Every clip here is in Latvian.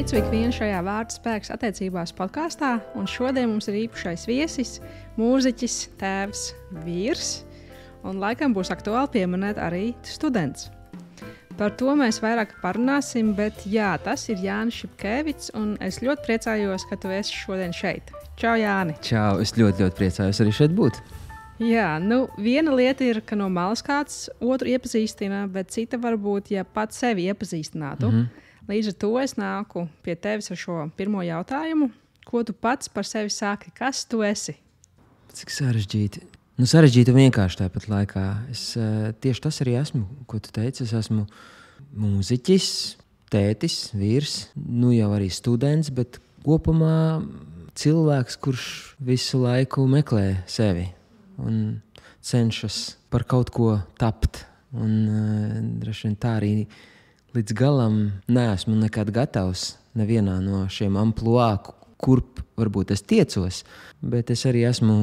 Sveicu ikvienu šajā vārdu spēks attiecībās podkāstā, un šodien mums ir īpašais viesis, mūziķis, tēvs, vīrs, un laikam būs aktuāli pieminēt arī students. Par to mēs vairāk parunāsim, bet jā, tas ir Jānis Šipkēvics, un es ļoti priecājos, ka tu esi šodien šeit. Čau, Jāni! Čau, es ļoti priecājos arī šeit būt. Jā, viena lieta ir, ka no malas kāds otru iepazīstina, bet cita varbūt, ja pats sevi iepazīstinātu. Līdz ar to es nāku pie tevis ar šo pirmo jautājumu. Ko tu pats par sevi saki? Kas tu esi? Cik sarežģīti. Sarežģīti un vienkārši tāpat laikā. Es tieši tas arī esmu, ko tu teici. Es esmu mūziķis, tētis, vīrs, jau arī students, bet kopumā cilvēks, kurš visu laiku meklē sevi un cenšas par kaut ko tapt. Un droši vien tā arī līdz galam neesmu nekad gatavs nevienā no šiem amplua, kurp varbūt es tiecos, bet es arī esmu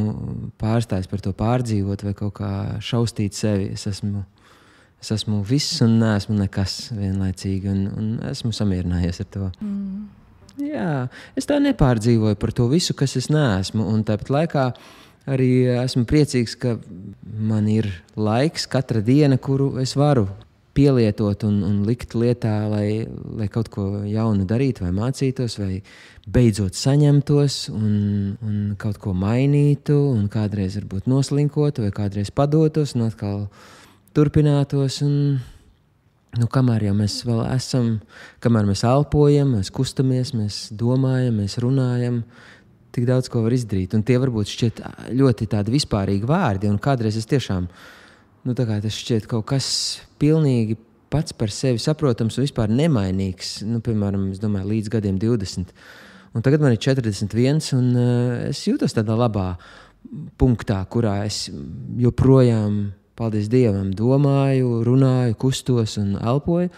pārstājis par to pārdzīvot vai kaut kā šaustīt sevi. Es esmu viss un neesmu nekas vienlaicīgi, un esmu samierinājies ar to. Jā, es tā nepārdzīvoju par to visu, kas es neesmu, un tāpat laikā arī esmu priecīgs, ka man ir laiks, katra diena, kuru es varu pielietot un likt lietā, lai kaut ko jaunu darītu, vai mācītos, vai beidzot saņemtos un kaut ko mainītu, un kādreiz varbūt noslinkotu, vai kādreiz padotos, un atkal turpinātos. Kamēr jau mēs vēl esam, kamēr mēs elpojam, mēs kustamies, mēs domājam, mēs runājam, tik daudz ko var izdarīt. Un tie varbūt šķiet ļoti tādi vispārīgi vārdi, un kādreiz es tiešām tas šķiet kaut kas pilnīgi pats par sevi saprotams un vispār nemainīgs. Piemēram, es domāju, līdz gadiem 20. Un tagad man ir 41, un es jūtos tādā labā punktā, kurā es joprojām, paldies Dievam, domāju, runāju, kustos un elpoju.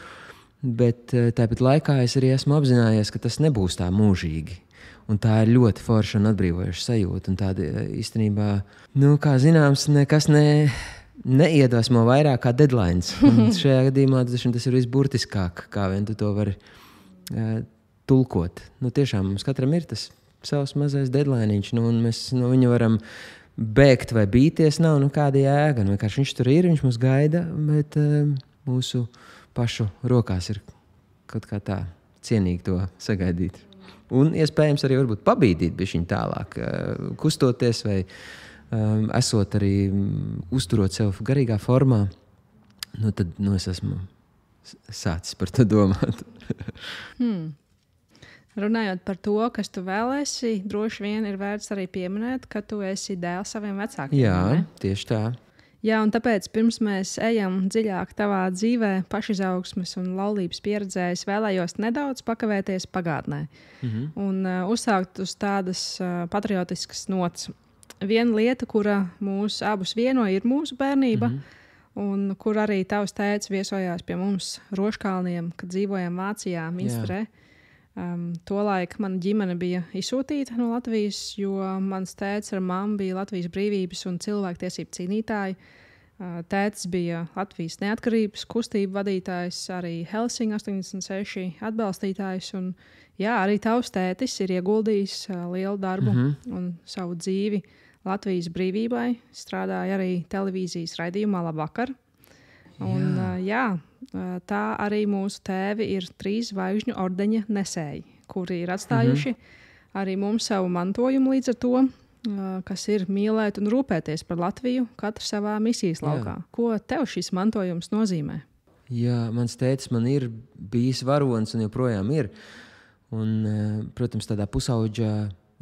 Bet tāpat laikā es arī esmu apzinājies, ka tas nebūs tā mūžīgi. Un tā ir ļoti forša un atbrīvojoša sajūta. Un tāda īstenībā, kā zināms, nekas neiedvesmo vairāk kā deadlines. Un šajā gadījumā tas ir visburtiskāk, kā vien tu to vari tulkot. Tiešām mums katram ir tas savs mazais deadline'iņš, un mēs no viņa varam bēgt vai bīties. Nav kāda jēga. Vienkārši viņš tur ir, viņš mūs gaida, bet mūsu pašu rokās ir kaut kā tā cienīgi to sagaidīt. Un iespējams arī varbūt pabīdīt bišķiņ tālāk, kustoties vai esot arī uzturot sev garīgā formā, tad es esmu sācis par to domāt. Runājot par to, kas tu vēl esi, droši vien ir vērts arī pieminēt, ka tu esi dēls saviem vecākiem. Jā, tieši tā. Jā, un tāpēc pirms mēs ejam dziļāk tavā dzīvē, pašizaugsmes un laulības pieredzē, es vēlējos nedaudz pakavēties pagātnē un uzsākt uz tādas patriotiskas nots. Viena lieta, kura mūs abus vieno, ir mūsu bērnība, un kur arī tavs tēvs viesojās pie mums Roškalniem, kad dzīvojam Vācijā, Minsterē. Tolaik mana ģimene bija izsūtīta no Latvijas, jo mans tēvs ar mammu bija Latvijas brīvības un cilvēktiesību cīnītāji. Tēvs bija Latvijas neatkarības kustību vadītājs, arī Helsinki 86 atbalstītājs. Un, jā, arī tavs tētis ir ieguldījis lielu darbu un savu dzīvi Latvijas brīvībai. Strādāja arī televīzijas raidījumā Labvakar. Un, tā arī mūsu tēvi ir 3 zvaigžņu ordeņa nesēji, kuri ir atstājuši arī mums savu mantojumu līdz ar to, kas ir mīlēt un rūpēties par Latviju, katrs savā misijas laukā. Ko tev šis mantojums nozīmē? Jā, mans tētis man ir bijis varonis un joprojām ir. Un, protams, tādā pusauģa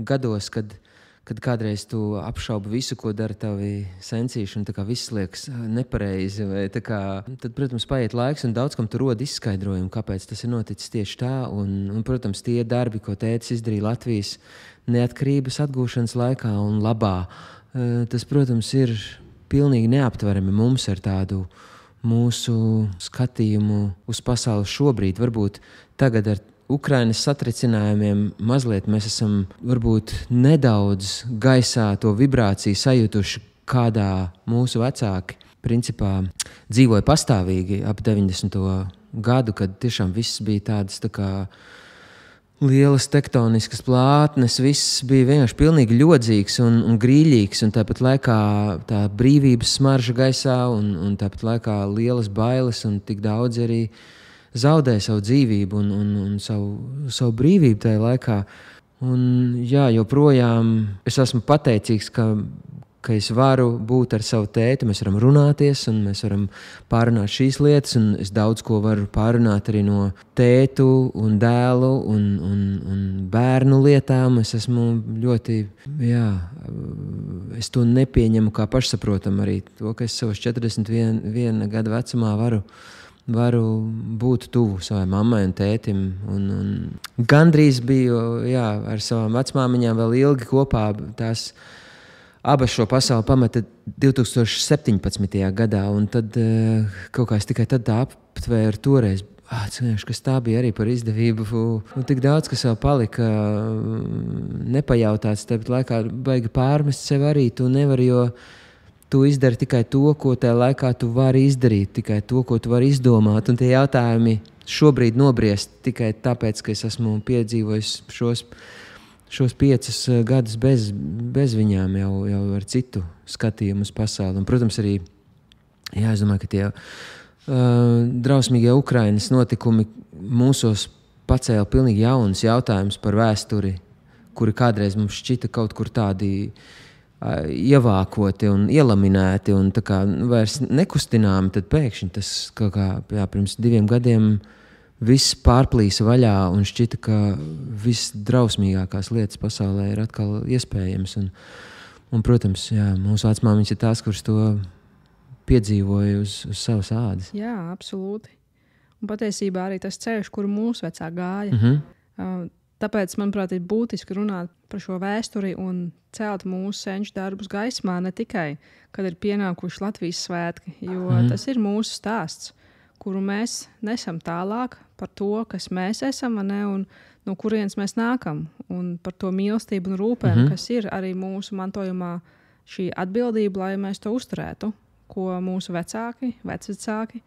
gados, kad kādreiz tu apšaubi visu, ko dara tavi sensīši, un viss liekas nepareizi, tad, protams, paiet laiks, un daudz kam tu rod izskaidrojumu, kāpēc tas ir noticis tieši tā. Un, protams, tie darbi, ko tētis izdarīja Latvijas neatkarības atgūšanas laikā un labā, tas, protams, ir pilnīgi neaptverami mums ar tādu mūsu skatījumu uz pasauli šobrīd. Varbūt tagad ar Ukrainas satricinājumiem mazliet mēs esam varbūt nedaudz gaisā to vibrāciju sajutuši, kādā mūsu vecāki principā dzīvoja pastāvīgi ap 90. gadu, kad tiešām viss bija tādas lielas tektoniskas plātnes, viss bija vienkārši pilnīgi ļodzīgs un grīļīgs, un tāpat laikā tā brīvības smarža gaisā, un tāpat laikā lielas bailes, un tik daudz arī zaudēja savu dzīvību un savu brīvību tajā laikā. Un jā, joprojām es esmu pateicīgs, ka es varu būt ar savu tēti, mēs varam runāties un mēs varam pārunāt šīs lietas, un es daudz ko varu pārunāt arī no tētu un dēlu un bērnu lietām. Es esmu ļoti, es to nepieņemu kā pašsaprotam arī to, ka es savas 41 gada vecumā varu būt tuvu savai mammai un tētim. Un gandrīz biju ar savām vecmāmiņām vēl ilgi kopā. Tās abas šo pasauli pameta 2017. gadā, un tad kaut kā es tikai tad tā aptvēru toreiz. Kas tā bija arī par izdevību. Un tik daudz, kas vēl palika nepajautāts, tāpat laikā baigi pārmest sev arī. Tu nevari, jo tu izdari tikai to, ko tajā laikā tu vari izdarīt, tikai to, ko tu vari izdomāt. Un tie jautājumi šobrīd nobriest tikai tāpēc, ka es esmu piedzīvojis šos 5 gadus bez viņām jau ar citu skatījumu uz pasauli. Un, protams, arī es domāju, ka tie drausmīgie Ukrainas notikumi mūsos pacēla pilnīgi jaunas jautājumus par vēsturi, kuri kādreiz mums šķita kaut kur tādi ievākoti un ielaminēti un tā kā vairs nekustināmi, tad pēkšņi tas kaut kā pirms 2 gadiem viss pārplīsa vaļā un šķita, ka visdrausmīgākās lietas pasaulē ir atkal iespējams. Un protams, mūsu vecmāmiņas ir tās, kuras to piedzīvoja uz savas ādas. Jā, absolūti. Un patiesībā arī tas ceļš, kuru mūsu vecāki gāja. Tāpēc, manuprāt, ir būtiski runāt par šo vēsturi un celt mūsu senču darbus gaismā, ne tikai, kad ir pienākuši Latvijas svētki, jo tas ir mūsu stāsts, kuru mēs nesam tālāk par to, kas mēs esam, un no kurienes mēs nākam, un par to mīlestību un rūpēm, kas ir arī mūsu mantojumā šī atbildība, lai mēs to uzturētu, ko mūsu vecvecāki,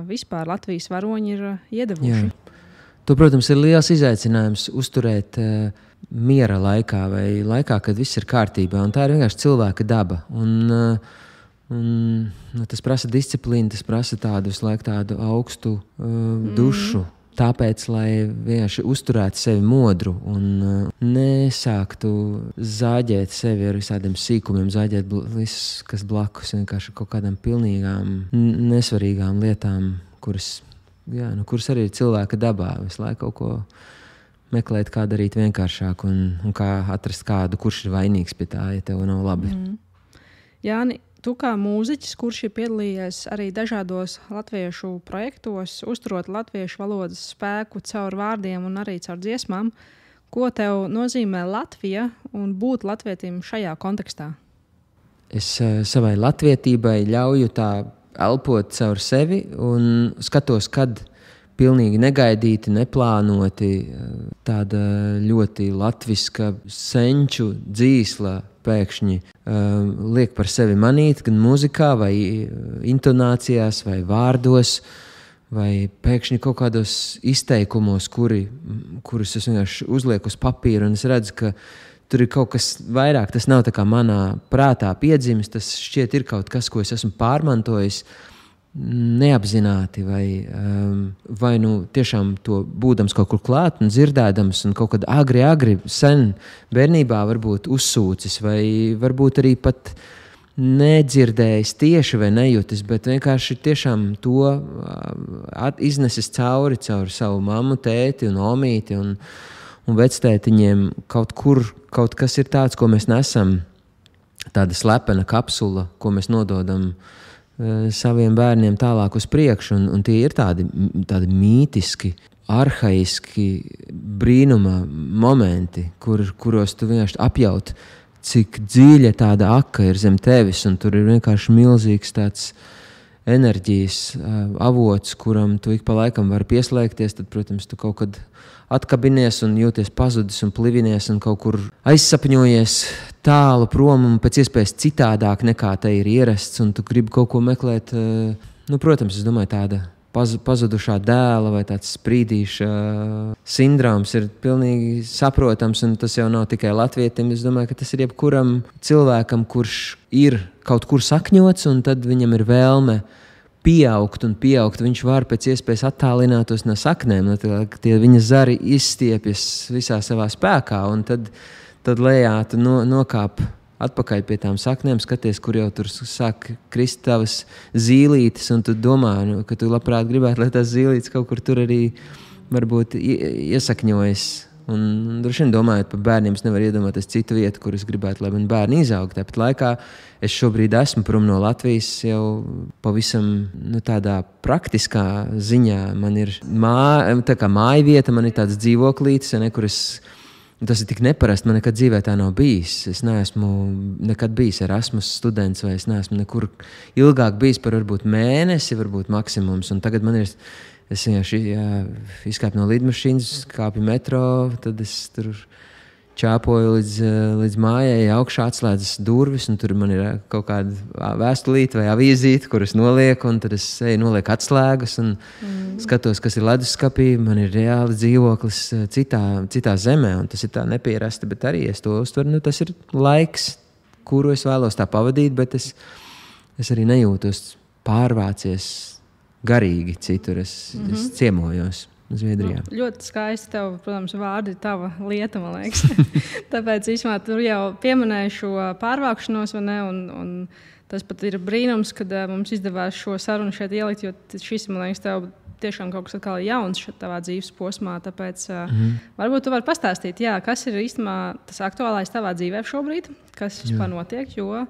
vispār Latvijas varoņi ir iedevuši. Jā. To, protams, ir liels izaicinājums uzturēt miera laikā vai laikā, kad viss ir kārtībā, un tā ir vienkārši cilvēka daba. Tas prasa disciplīnu, tas prasa tādu augstu dušu. Tāpēc, lai vienkārši uzturētu sevi modru un nesāktu zāģēt sevi ar visādiem sīkumiem, zāģēt viss, kas blakus, vienkārši kaut kādām pilnīgām, nesvarīgām lietām, kuras arī ir cilvēka dabā. Visu laiku kaut ko meklēt, kā darīt vienkāršāk un kā atrast kādu, kurš ir vainīgs pie tā, ja tev nav labi. Jāni, tu kā mūziķis, kurš ir piedalījies arī dažādos latviešu projektos, uzturot latviešu valodas spēku caur vārdiem un arī caur dziesmām, ko tev nozīmē Latvija un būt latvietim šajā kontekstā? Es savai latvietībai ļauju tā elpot caur sevi un skatos, kad pilnīgi negaidīti, neplānoti tāda ļoti latviska senču dzīsla pēkšņi liek par sevi manīt, gan muzikā, vai intonācijās, vai vārdos, vai pēkšņi kaut kādos izteikumos, kurus es vienkārši uzlieku uz papīra, un es redzu, ka tur ir kaut kas vairāk. Tas nav tā kā manā prātā piedzimis, tas šķiet ir kaut kas, ko es esmu pārmantojis neapzināti, vai tiešām to būdams kaut kur klāt un dzirdēdams un kaut kad agri, sen bērnībā varbūt uzsūcis, vai varbūt arī pat nedzirdējis tieši vai nejūtis, bet vienkārši tiešām to iznesis caur savu mammu, tēti un omīti un vectētiņiem kaut kas ir tāds, ko mēs nesam, tāda slepena kapsula, ko mēs nododam saviem bērniem tālāk uz priekšu, un tie ir tādi mītiski, arhaiski brīnuma momenti, kuros tu vienkārši apjaut, cik dziļa tāda aka ir zem tevis, un tur ir vienkārši milzīgs tāds enerģijas avots, kuram tu ik pa laikam vari pieslēgties, tad, protams, tu kaut kad atkabinies un jūties pazudis un plivinies un kaut kur aizsapņojies tālu prom un pēc iespējas citādāk nekā te ir ierasts, un tu gribi kaut ko meklēt. Protams, es domāju, pazudušā dēla vai tāds sprīdīša sindroms ir pilnīgi saprotams, un tas jau nav tikai latvietim. Es domāju, ka tas ir jebkuram cilvēkam, kurš ir kaut kur sakņots, un tad viņam ir vēlme pieaugt. Viņš var pēc iespējas attālinātos no saknēm, tie viņa zari izstiepjas visā savā spēkā, un tad lejā tu nokāp atpakaļ pie tām saknēm, skaties, kur jau tur sāk krist tavas zīlītes, un tu domā, ka tu labprāt gribētu, lai tās zīlītes kaut kur tur arī varbūt iesakņojas. Un droši vien domājot par bērniem, es nevaru iedomāties citu vietu, kur es gribētu, lai man bērni izaug. Tāpat laikā es šobrīd esmu prom no Latvijas jau pavisam tādā praktiskā ziņā. Man ir māja vieta, man ir tāds dzīvoklītis, kur tas ir tik neparasti, man nekad dzīvē tā nav bijis. Es neesmu nekad bijis Erasmus students, vai es neesmu nekur ilgāk bijis par varbūt mēnesi, varbūt maksimums. Un tagad man ir, es vienkārši izkāpu no lidmašīnas, kāpu metro, tad es tur čāpoju līdz mājai, augšā atslēdzas durvis, un tur man ir kaut kāda vēstulīte vai avīzīte, kuras nolieku, un tad es nolieku atslēgas un skatos, kas ir leduskapī. Man ir reāli dzīvoklis citā zemē, un tas ir tā nepierasti, bet arī es to uztveru. Tas ir laiks, kuru es vēlos tā pavadīt, bet es arī nejūtos pārvācies garīgi citur. Es ciemojos Zviedrijā. Ļoti skaisti tev, protams, vārdi tava lieta, man liekas. Tāpēc īstenībā tur jau pieminēju šo pārvākšanos, vai ne? Un tas pat ir brīnums, kad mums izdevās šo sarunu šeit ielikt, jo šis, man liekas, tev tiešām kaut kas atkal jauns tavā dzīves posmā. Tāpēc varbūt tu vari pastāstīt, kas ir īstenībā tas aktuālais tavā dzīvē šobrīd, kas vispār notiek, jo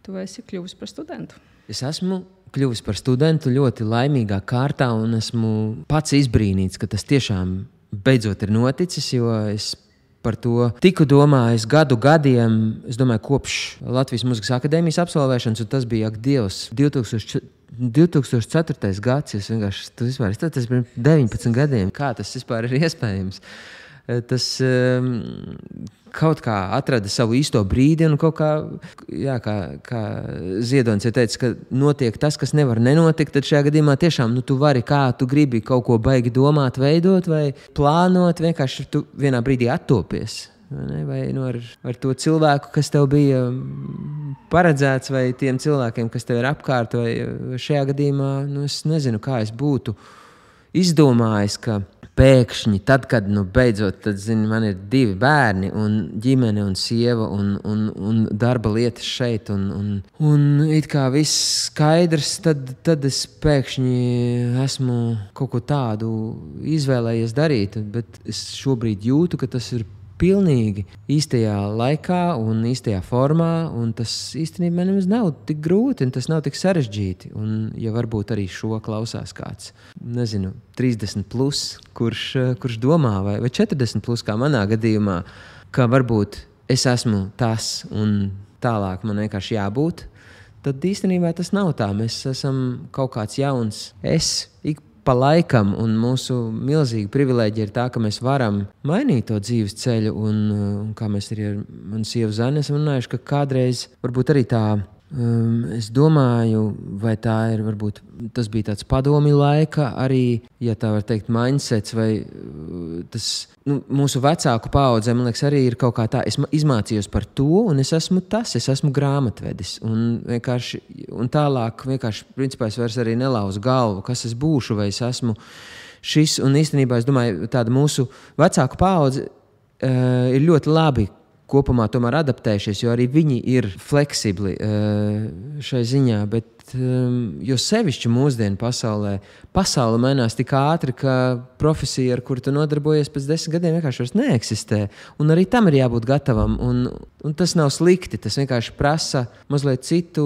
tu esi kļuvis par studentu. Es esmu kļuvis par studentu ļoti laimīgā kārtā, un esmu pats izbrīnīts, ka tas tiešām beidzot ir noticis, jo es par to tiku domājis gadiem, es domāju, kopš Latvijas Mūzikas akadēmijas absolvēšanas, un tas bija, ak Dievs, 2004. gads, tas bija 19 gadiem. Kā tas vispār ir iespējams? Tas kaut kā atrada savu īsto brīdi, un kaut kā Ziedonis ir teicis, ka notiek tas, kas nevar nenotikt, tad šajā gadījumā tiešām tu vari, kā tu gribi kaut ko baigi domāt, veidot vai plānot, vienkārši tu vienā brīdī attopies. Vai ar to cilvēku, kas tev bija paredzēts, vai tiem cilvēkiem, kas tev ir apkārt, vai šajā gadījumā, es nezinu, kā es būtu izdomājis, ka pēkšņi, tad, kad beidzot, tad, man ir 2 bērni, un ģimene, un sieva, un darba lietas šeit, un it kā viss skaidrs, tad es pēkšņi esmu kaut ko tādu izvēlējies darīt, bet es šobrīd jūtu, ka tas ir pilnīgi īstajā laikā un īstajā formā, un tas īstenībā nemaz nav tik grūti, un tas nav tik sarežģīti. Un, ja varbūt arī šo klausās kāds, 30+, kurš domā, vai 40+, kā manā gadījumā, ka varbūt es esmu tas, un tālāk man vienkārši jābūt, tad īstenībā tas nav tā. Mēs esam kaut kāds jauns ik pa laikam, un mūsu milzīga privilēģija ir tā, ka mēs varam mainīt to dzīves ceļu, un kā mēs arī ar manu sievu Zani esam runājuši, ka kādreiz varbūt arī tā, es domāju, vai tā ir, varbūt tas bija tāds padomju laika, arī, ja tā var teikt, mindsets, vai tas, mūsu vecāku paudze, man liekas, arī ir kaut kā tā, es izmācījos par to, un es esmu grāmatvedis, un tālāk vienkārši, principā, es vairs arī nelauzu galvu, kas es būšu, vai es esmu šis, un īstenībā, es domāju, tāda mūsu vecāku paudze ir ļoti labi kopumā tomēr adaptējušies, jo arī viņi ir fleksibli šai ziņā, bet jo sevišķi mūsdienu pasaule mainās tik ātri, ka profesija, ar kuru tu nodarbojies pēc 10 gadiem, vienkārši vairs neeksistē. Un arī tam ir jābūt gatavam. Un tas nav slikti, tas vienkārši prasa mazliet citu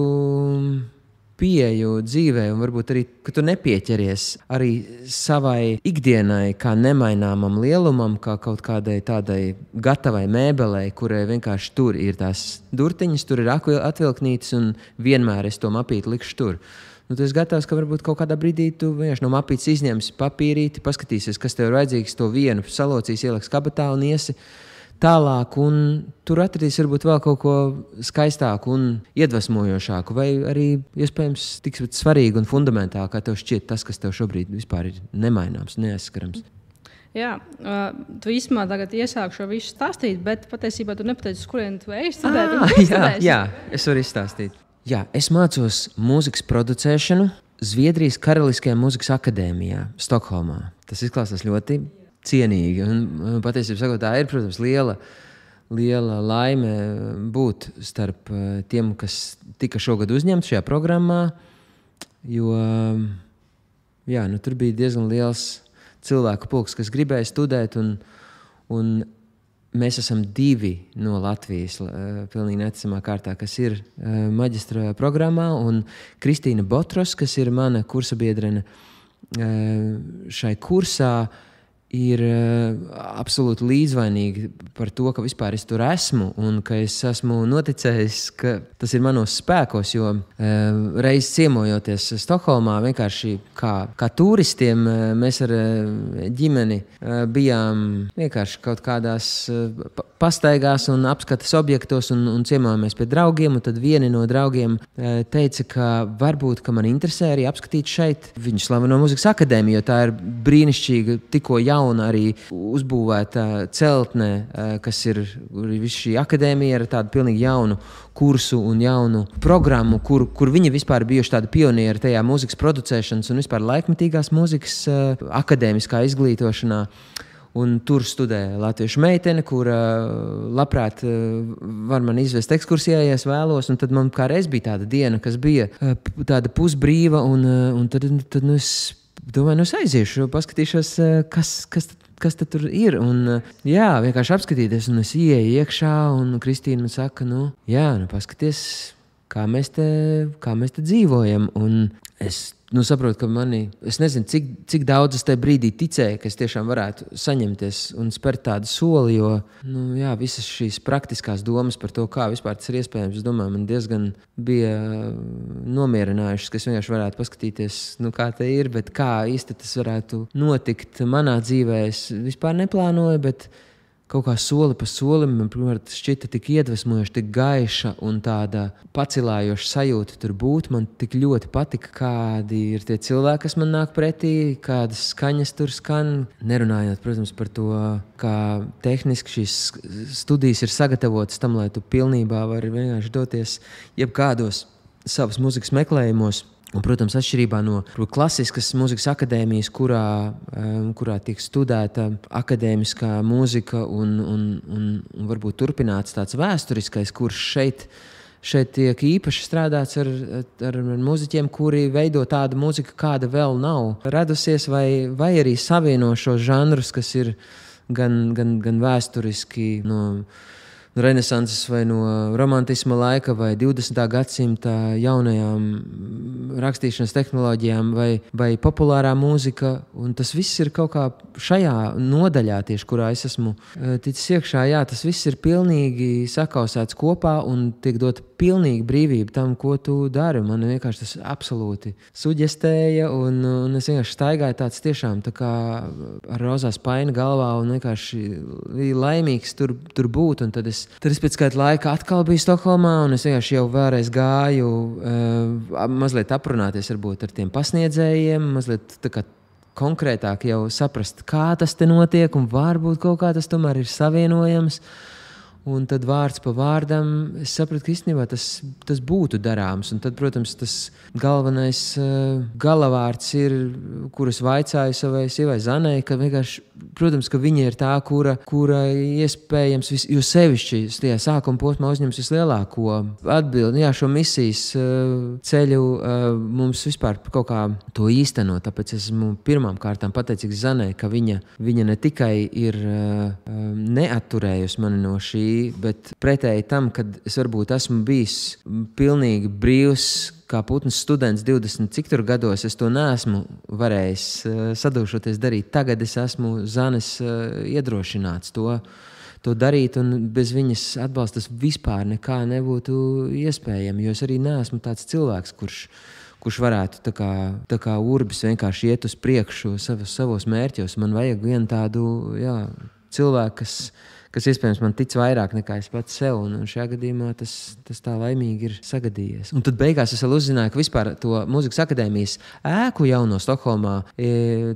pieeju dzīvē, un varbūt arī, ka tu nepieķeries arī savai ikdienai kā nemaināmam lielumam, kā kaut kādai tādai gatavai mēbelei, kurai vienkārši tur ir tās durtiņas, tur ir atvilknītes, un vienmēr es to mapīti likšu tur. Tu esi gatavs, ka varbūt kaut kādā brīdī tu vienkārši no mapītes izņemsi papīrīti, paskatīsies, kas tev ir vajadzīgs, to vienu salocīs, ieliks kabatā un iesi tālāk, un tur atradīs varbūt vēl kaut ko skaistāku un iedvesmojošāku, vai arī iespējams tik svarīgu un fundamentālu, kā tev šķiet tas, kas tev šobrīd vispār ir nemaināms, neaizskarams. Jā, tu īstenībā tagad iesāki šo visu stāstīt, bet patiesībā tu nepateici, uz kurien tu ej studēt. Jā, es varu izstāstīt. Jā, es mācos mūzikas producēšanu Zviedrijas Karaliskajā mūzikas akadēmijā Stokholmā. Tas izklausās ļoti cienīgi. Un patiesībā sakot, tā ir, protams, liela laime būt starp tiem, kas tika šogad uzņemti šajā programmā, jo tur bija diezgan liels cilvēku pulks, kas gribēja studēt, un mēs esam 2 no Latvijas, pilnīgi neticamā kārtā, kas ir maģistra programmā, un Kristīna Botros, kas ir mana kursabiedrene šai kursā, ir absolūti līdzvainīgi par to, ka vispār es tur esmu un ka es esmu noticējis, ka tas ir manos spēkos, jo reiz ciemojoties Stokholmā, vienkārši kā turistiem, mēs ar ģimeni bijām vienkārši kaut kādās pastaigās un apskates objektos un ciemojāmies pie draugiem, un tad vieni no draugiem teica, ka varbūt, ka man interesē arī apskatīt šeit viņu slaveno mūzikas akadēmiju, jo tā ir brīnišķīga, tikko jauna arī uzbūvēta celtne, kas ir viss šī akadēmija ar tādu pilnīgi jaunu kursu un jaunu programmu, kur viņi vispār bijuši tādi pionieri tajā mūzikas producēšanas un vispār laikmetīgās mūzikas akadēmiskā izglītošanā. Un tur studē latviešu meitene, kura labprāt var man izvest ekskursijā, ja es vēlos. Un tad man kā reiz bija tāda diena, kas bija tāda pusbrīva, un tad es domāju, es aiziešu, paskatīšos, kas tad tur ir. Un vienkārši apskatīties, un es ieeju iekšā, un Kristīna man saka, paskaties, kā mēs te dzīvojam. Un es saprotu, ka es nezinu, cik daudz es tajā brīdī ticēju, ka es tiešām varētu saņemties un spērt tādu soli, jo visas šīs praktiskās domas par to, kā vispār tas ir iespējams, es domāju, man diezgan bija nomierinājušas, ka es vienkārši varētu paskatīties, kā te ir, bet kā īsti tas varētu notikt manā dzīvē. Es vispār neplānoju, bet kaut kā soli pa solim man šķita tik iedvesmojoša, tik gaiša un tāda pacilājoša sajūta tur būt. Man tik ļoti patika, kādi ir tie cilvēki, kas man nāk pretī, kādas skaņas tur skan. Nerunājot, protams, par to, kā tehniski šīs studijas ir sagatavotas tam, lai tu pilnībā vari vienkārši doties jebkādos savas mūzikas meklējumos. Un, protams, atšķirībā no klasiskas mūzikas akadēmijas, kurā tiek studēta akadēmiskā mūzika un varbūt turpināts tāds vēsturiskais kurs, šeit tiek īpaši strādāts ar mūziķiem, kuri veido tādu mūziku, kāda vēl nav radusies, vai arī savieno šos žanrus, kas ir gan vēsturiski no renesanses vai no romantisma laika vai 20. gadsimta jaunajām rakstīšanas tehnoloģijām vai populārā mūzika. Un tas viss ir kaut kā šajā nodaļā tieši, kurā es esmu ticis iekšā. Jā, tas viss ir pilnīgi sakausēts kopā un tiek dota pilnīga brīvība tam, ko tu dari. Man vienkārši tas absolūti suģestēja un es vienkārši staigāju tāds tiešām tā kā ar rozā spaini galvā un vienkārši laimīgs tur būt. Un tad es pēc kāda laika atkal biju Stokholmā, un es vienkārši jau vēlreiz gāju mazliet aprunāties varbūt ar tiem pasniedzējiem, mazliet tā kā konkrētāk jau saprast, kā tas te notiek, un varbūt kaut kā tas tomēr ir savienojams. Un tad vārds pa vārdam es sapratu, ka īstenībā tas būtu darāms. Un tad, protams, tas galvenais galavārds ir, kurus vaicāju savai sievai Zanai, ka vienkārši, protams, ka viņa ir tā, kura iespējams, jo sevišķi tajā sākuma posmā uzņems vislielāko atbildi. Jā, šo misijas ceļu mums vispār kaut kā to īstenot. Tāpēc esmu pirmām kārtām pateicīgs Zanai, ka viņa ne tikai ir neatturējusi mani no šī, bet pretēji tam, kad es varbūt esmu bijis pilnīgi brīvs kā putns students 20 cik tur gados, es to neesmu varējis sadūšoties darīt. Tagad es esmu Zanes iedrošināts to darīt, un bez viņas atbalsta tas vispār nekā nebūtu iespējami, jo es arī neesmu tāds cilvēks, kurš varētu tā kā urbis vienkārši iet uz priekšu savos mērķos. Man vajag vienu tādu cilvēku, kas kas iespējams man tic vairāk nekā es pats sev. Un šajā gadījumā tas tā laimīgi ir sagadījies. Un tad beigās es vēl uzzināju, ka vispār to Mūzikas akadēmijas ēku jauno Stokholmā,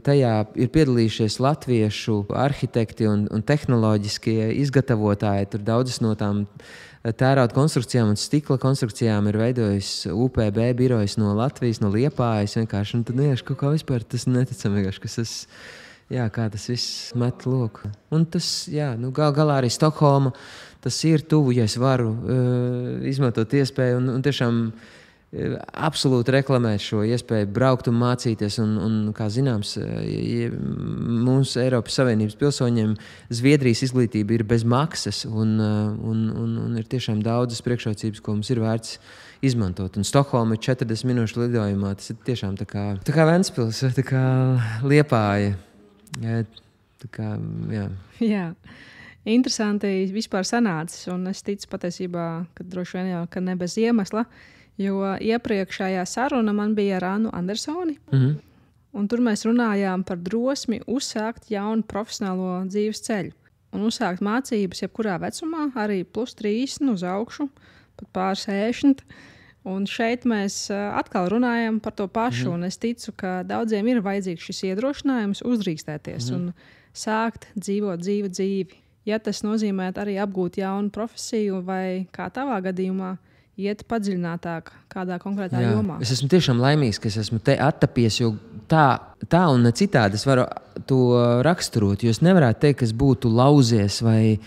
tajā ir piedalījušies latviešu arhitekti un tehnoloģiskie izgatavotāji. Tur daudzas no tām tērauda konstrukcijām un stikla konstrukcijām ir veidojis UPB birojas no Latvijas, no Liepājas vienkārši. Un tad kaut kā vispār tas neticam vienkārši, kas tas... Jā, kā tas viss met loku. Un tas, galā arī Stokholma, tas ir tuvu, ja es varu izmantot iespēju un tiešām absolūti reklamēt šo iespēju braukt un mācīties. Un kā zināms, mums Eiropas Savienības pilsoņiem Zviedrijas izglītība ir bez maksas un ir tiešām daudzas priekšrocības, ko mums ir vērts izmantot. Un Stokholma ir 40 minūšu lidojumā. Tas ir tiešām tā kā Ventspils vai tā kā Liepāja. Jā, interesanti vispār sanācis, un es ticu patiesībā, ka droši vien jau ne bez iemesla, jo iepriekšējā saruna man bija ar Annu Andersoni, un tur mēs runājām par drosmi uzsākt jaunu profesionālo dzīves ceļu un uzsākt mācības jebkurā vecumā, arī +3 uz augšu, pat pār 60. Un šeit mēs atkal runājam par to pašu, un es ticu, ka daudziem ir vajadzīgs šis iedrošinājums uzdrīkstēties un sākt dzīvot dzīvi. Ja tas nozīmē arī apgūt jaunu profesiju vai kā tavā gadījumā iet padziļinātāk kādā konkrētā jomā. Es esmu tiešām laimīgs, ka es esmu te attapies, jo tā un ne citādi es varu to raksturot, jo es nevarētu teikt, ka es būtu lauzies vai,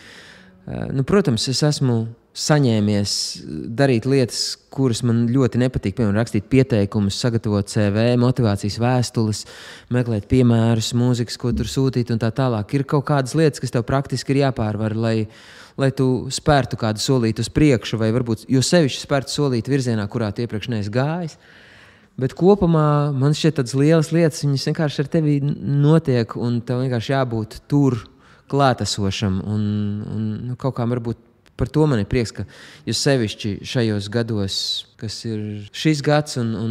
protams, es esmu saņēmies darīt lietas, kuras man ļoti nepatīk. Piemēram, rakstīt pieteikumus, sagatavot CV, motivācijas vēstules, meklēt piemērus, mūzikas, ko tur sūtīt un tā tālāk. Ir kaut kādas lietas, kas tev praktiski ir jāpārvar, lai tu spērtu kādu solīti uz priekšu, vai varbūt jo sevišķi spērtu solīti virzienā, kurā tu iepriekš neesi gājis. Bet kopumā man šķiet tādas lielas lietas, viņas vienkārši ar tevi notiek, un tev vienkārši jābūt tur klātesošam. Un kaut kā varbūt par to man ir prieks, ka jūs sevišķi šajos gados, kas ir šis gads, un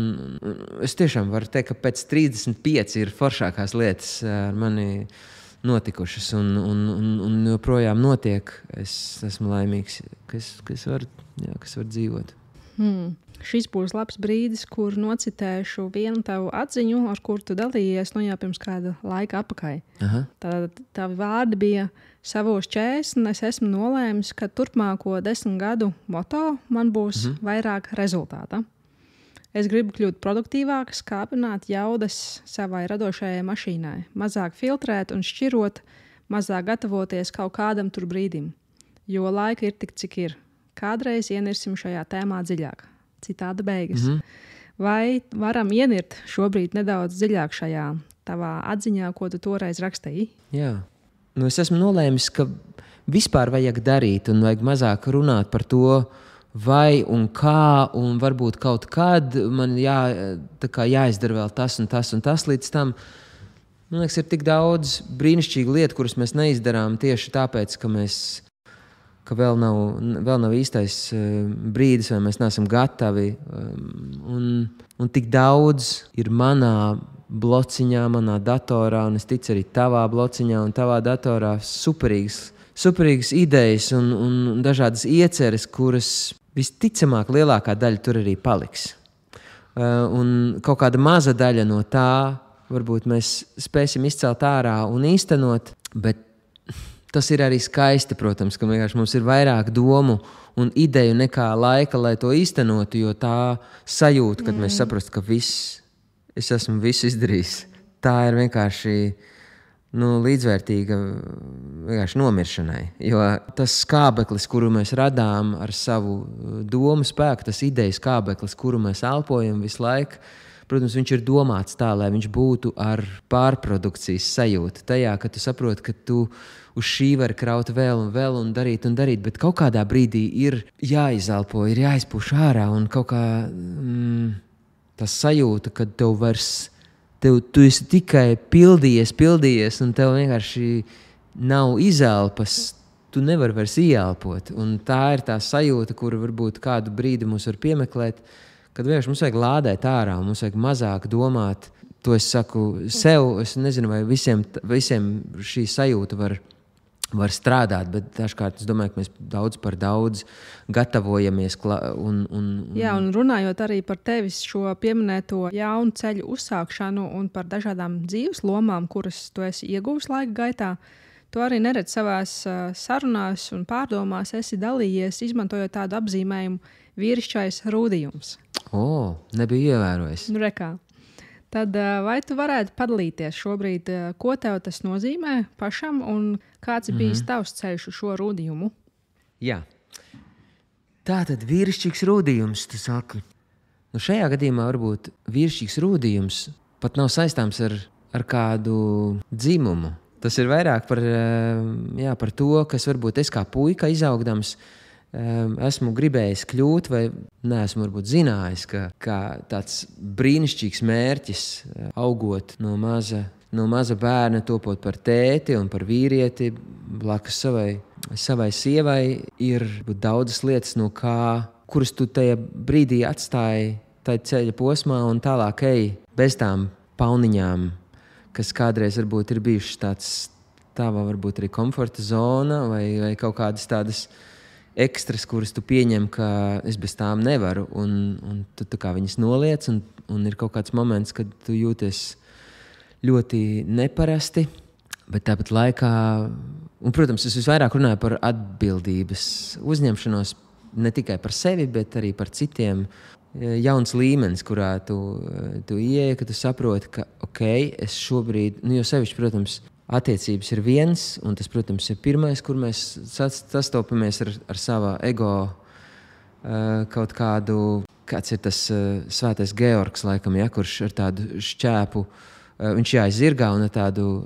es tiešām varu teikt, ka pēc 35 ir foršākās lietas ar mani notikušas, un joprojām notiek. Es esmu laimīgs, kas var dzīvot. Šis būs labs brīdis, kur nocitēšu vienu tavu atziņu, ar kuru tu dalījies jau pirms kāda laika atpakaļ. Tavi vārdi bija: savos 40 es esmu nolēmis, ka turpmāko 10 gadu moto man būs vairāk rezultāta. Es gribu kļūt produktīvāks, kāpināt jaudas savai radošajai mašīnai, mazāk filtrēt un šķirot, mazāk gatavoties kaut kādam tur brīdim. Jo laika ir tik, cik ir. Kādreiz ienirsim šajā tēmā dziļāk. Citāda beigas. Vai varam ienirt šobrīd nedaudz dziļāk šajā tavā atziņā, ko tu toreiz rakstīji? Jā. Es esmu nolēmis, ka vispār vajag darīt un vajag mazāk runāt par to, vai un kā, un varbūt kaut kad man jāizdara vēl tas un tas un tas līdz tam. Man liekas, ir tik daudz brīnišķīgu lietu, kuras mēs neizdarām tieši tāpēc, ka vēl nav īstais brīdis, vai mēs neesam gatavi. Un tik daudz ir manā blociņā, manā datorā, un es ticu arī tavā blociņā un tavā datorā superīgas idejas un dažādas ieceres, kuras visticamāk lielākā daļa tur arī paliks. Un kaut kāda maza daļa no tā varbūt mēs spēsim izcelt ārā un īstenot, bet tas ir arī skaisti, protams, ka mums ir vairāk domu un ideju nekā laika, lai to īstenotu, jo tā sajūta, kad mēs saprastu, ka es esmu visu izdarījis, tā ir vienkārši līdzvērtīga vienkārši nomiršanai. Jo tas skābeklis, kuru mēs radām ar savu domu spēku, tas idejas skābeklis, kuru mēs elpojam visu laiku, protams, viņš ir domāts tā, lai viņš būtu ar pārprodukcijas sajūtu. Tajā, ka tu saproti, ka tu uz šī var kraut vēl un darīt, bet kaut kādā brīdī ir jāizelpo, ir jāizpūš ārā, un kaut kā tas sajūta, ka tu esi tikai pildījies, un tev vienkārši nav izelpas, tu nevari vairs ieelpot. Un tā ir tā sajūta, kuru varbūt kādu brīdi mums var piemeklēt, kad vienkārši mums vajag lādēt ārā, un mums vajag mazāk domāt. To es saku sev, es nezinu, vai visiem šī sajūta var var strādāt, bet dažkārt es domāju, ka mēs daudz par daudz gatavojamies. Jā, un runājot arī par tevis šo pieminēto jaunu ceļu uzsākšanu un par dažādām dzīves lomām, kuras tu esi ieguvis laika gaitā, tu arī neredz savās sarunās un pārdomās esi dalījies, izmantojot tādu apzīmējumu vīrišķais rūdījums. Nebija ievērojis. Nu, rekā. Tad vai tu varētu padalīties šobrīd, ko tev tas nozīmē pašam un kāds ir bijis tavs ceļš uz šo rūdījumu? Jā. Tā tad vīrišķīgs rūdījums, tu saki. Nu, šajā gadījumā varbūt vīrišķīgs rūdījums pat nav saistāms ar kādu dzimumu. Tas ir vairāk par to, kas varbūt es kā puika izaugdams esmu gribējis kļūt, vai neesmu varbūt zinājis, ka tāds brīnišķīgs mērķis, augot no maza bērna, topot par tēti un par vīrieti, blakus savai sievai, ir daudzas lietas, kuras tu tajā brīdī atstāji tajā ceļa posmā un tālāk ej bez tām pauniņām, kas kādreiz varbūt ir bijušas tava varbūt arī komforta zona vai kaut kādas tādas ekstras, kuras tu pieņem, ka es bez tām nevaru, un tu tā kā viņas noliec, un ir kaut kāds moments, kad tu jūties ļoti neparasti, bet tāpat laikā, un, protams, es visvairāk runāju par atbildības uzņemšanos ne tikai par sevi, bet arī par citiem. Jauns līmenis, kurā tu ieej, ka tu saproti, ka es šobrīd, jo sevišķi, protams, attiecības ir viens, un tas, protams, ir pirmais, kur mēs sastopamies ar savu ego kaut kādu, kāds ir tas svētais Georgs, laikam, ja, kurš ar tādu šķēpu, viņš jāizirgā un ar tādu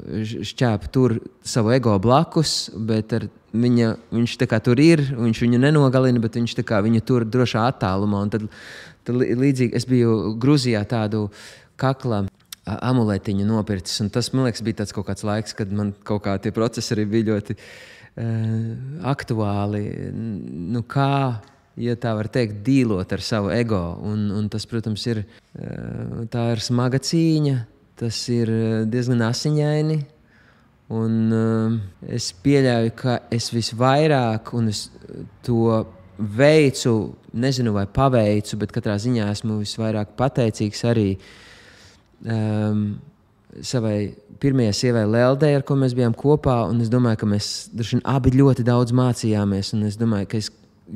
šķēpu tur savu ego blakus, bet viņš tā kā tur ir, viņš viņu nenogalina, bet viņš tā kā viņu tur drošā attālumā. Un tad līdzīgi es biju Gruzijā tādu kakla amuletiņu nopircis, un tas, man liekas, bija tāds kaut kāds laiks, kad man kaut kā tie procesi arī bija ļoti aktuāli. Nu, kā, ja tā var teikt, dīlot ar savu ego, un tas, protams, tā ir smaga cīņa, tas ir diezgan asiņaini, un es pieļauju, ka es visvairāk, un es to veicu, nezinu vai paveicu, bet katrā ziņā esmu visvairāk pateicīgs arī savai pirmajai sievai Leldei, ar ko mēs bijām kopā, un es domāju, ka mēs abi ļoti daudz mācījāmies, un es domāju, ka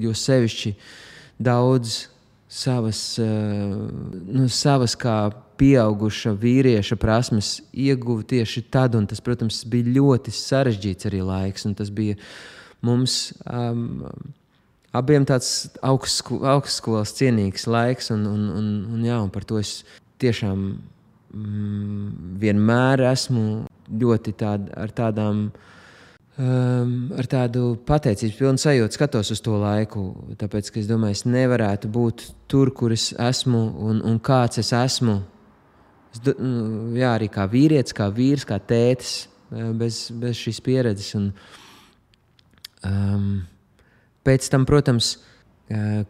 jo sevišķi daudz savas kā pieauguša vīrieša prasmes ieguvu tieši tad, un tas, protams, bija ļoti sarežģīts arī laiks, un tas bija mums abiem tāds augstskolas cienīgs laiks, un par to es tiešām vienmēr esmu ļoti ar tādu pateicības pilnu sajūtu skatos uz to laiku, tāpēc, ka es domāju, es nevarētu būt tur, kur es esmu un kāds es esmu. Jā, arī kā vīrietis, kā vīrs, kā tētis, bez šīs pieredzes. Pēc tam, protams,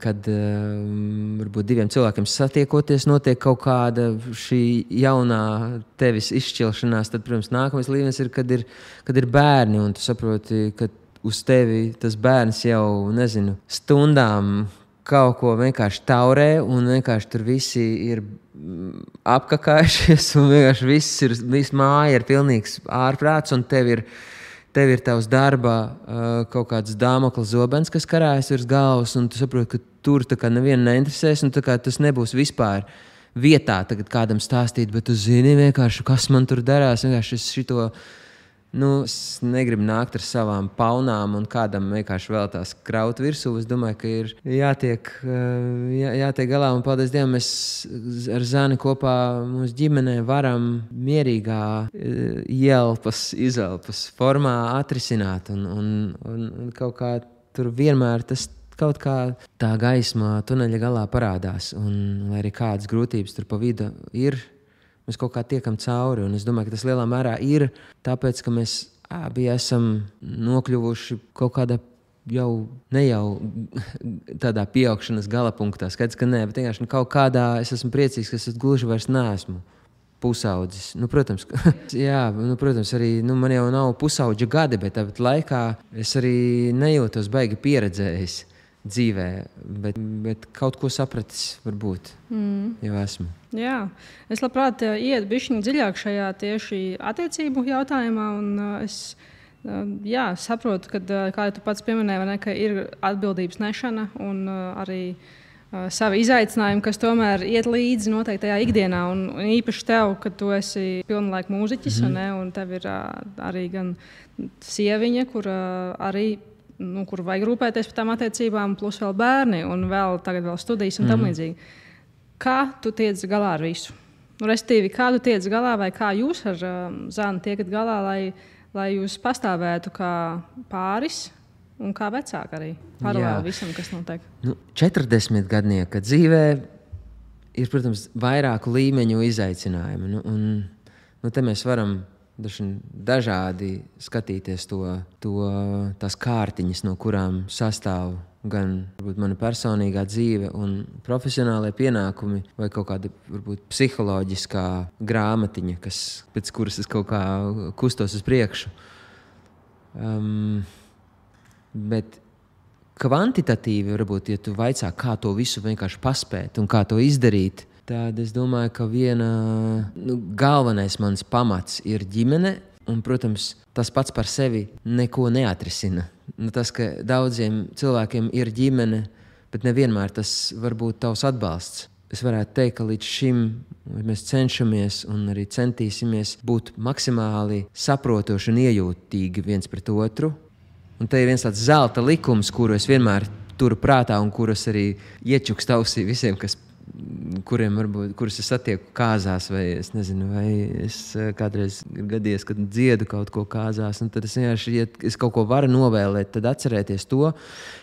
kad varbūt diviem cilvēkiem satiekoties, notiek kaut kāda šī jaunā tevis izšķilšanās, tad, protams, nākamais līmenis ir, kad ir bērni, un tu saproti, ka uz tevi tas bērns jau, nezinu, stundām kaut ko vienkārši taurē, un vienkārši tur visi ir apkakājušies, un vienkārši viss māja ir pilnīgs ārprāts, un tev ir tavs darba kaut kāds Dāmokla zobens, kas karājas virs galvas, un tu saproti, ka tur tā kā nevienu neinteresēs, un tā kā tas nebūs vispār vietā tagad kādam stāstīt, bet tu zini vienkārši, kas man tur darās, vienkārši es negribu nākt ar savām paunām un kādam vienkārši vēl tās kraut virsū. Es domāju, ka ir jātiek galā, un paldies Dievam, mēs ar Zani kopā mūsu ģimenē varam mierīgā izelpas formā atrisināt, un kaut kā tur vienmēr tas kaut kā tā gaisma tuneļa galā parādās, un lai arī kādas grūtības tur pa vidu ir, mēs kaut kā tiekam cauri, un es domāju, ka tas lielā mērā ir tāpēc, ka mēs abi esam nokļuvuši kaut kādā ne jau tādā pieaugšanas gala punktā. Skaidrs, ka nē, bet vienkārši kaut kādā es esmu priecīgs, ka es gluži vairs neesmu pusaudzis. Protams, protams, arī man jau nav pusaudža gadi, bet tāpat laikā es arī nejūtos baigi pieredzējis dzīvē, bet kaut ko sapratis varbūt jau esmu. Jā, es labprāt iet bišķiņ dziļāk šajā tieši attiecību jautājumā, un es saprotu, kā tu pats pieminēji, ka ir atbildības nešana un arī savi izaicinājumi, kas tomēr iet līdzi noteiktajā ikdienā, un īpaši tev, kad tu esi pilnlaika mūziķis, un tev ir arī gan sieviņa, kur arī kur vajag rūpēties par tām attiecībām, plus vēl bērni, un tagad vēl studijas un tam līdzīgi. Kā tu tiec galā ar visu? Respektīvi, kā tu tiec galā, vai kā jūs ar Zanu tiekat galā, lai jūs pastāvētu kā pāris un kā vecāki arī paralēli visam, kas notiek? 40 gadnieka dzīvē ir, protams, vairāku līmeņu izaicinājumi. Te mēs varam dažādi skatīties tās kārtiņas, no kurām sastāv gan mana personīgā dzīve un profesionālajie pienākumi, vai kaut kāda varbūt psiholoģiskā grāmatiņa, pēc kuras es kaut kā kustos uz priekšu. Bet kvantitatīvi, varbūt, ja tu vaicā, kā to visu vienkārši paspēt un kā to izdarīt, tad es domāju, ka galvenais mans pamats ir ģimene, un, protams, tas pats par sevi neko neatrisina. Tas, ka daudziem cilvēkiem ir ģimene, bet nevienmēr tas var būt tavs atbalsts. Es varētu teikt, ka līdz šim mēs cenšamies un arī centīsimies būt maksimāli saprotoši un iejūtīgi viens pret otru. Un te ir viens tāds zelta likums, kuru es vienmēr turu prātā un kurus arī iečukst ausī visiem, kurus es satieku kāzās, vai es nezinu, vai es kādreiz gadījies, kad dziedu kaut ko kāzās, un tad es vienkārši, ja es kaut ko varu novēlēt, tad atcerēties to,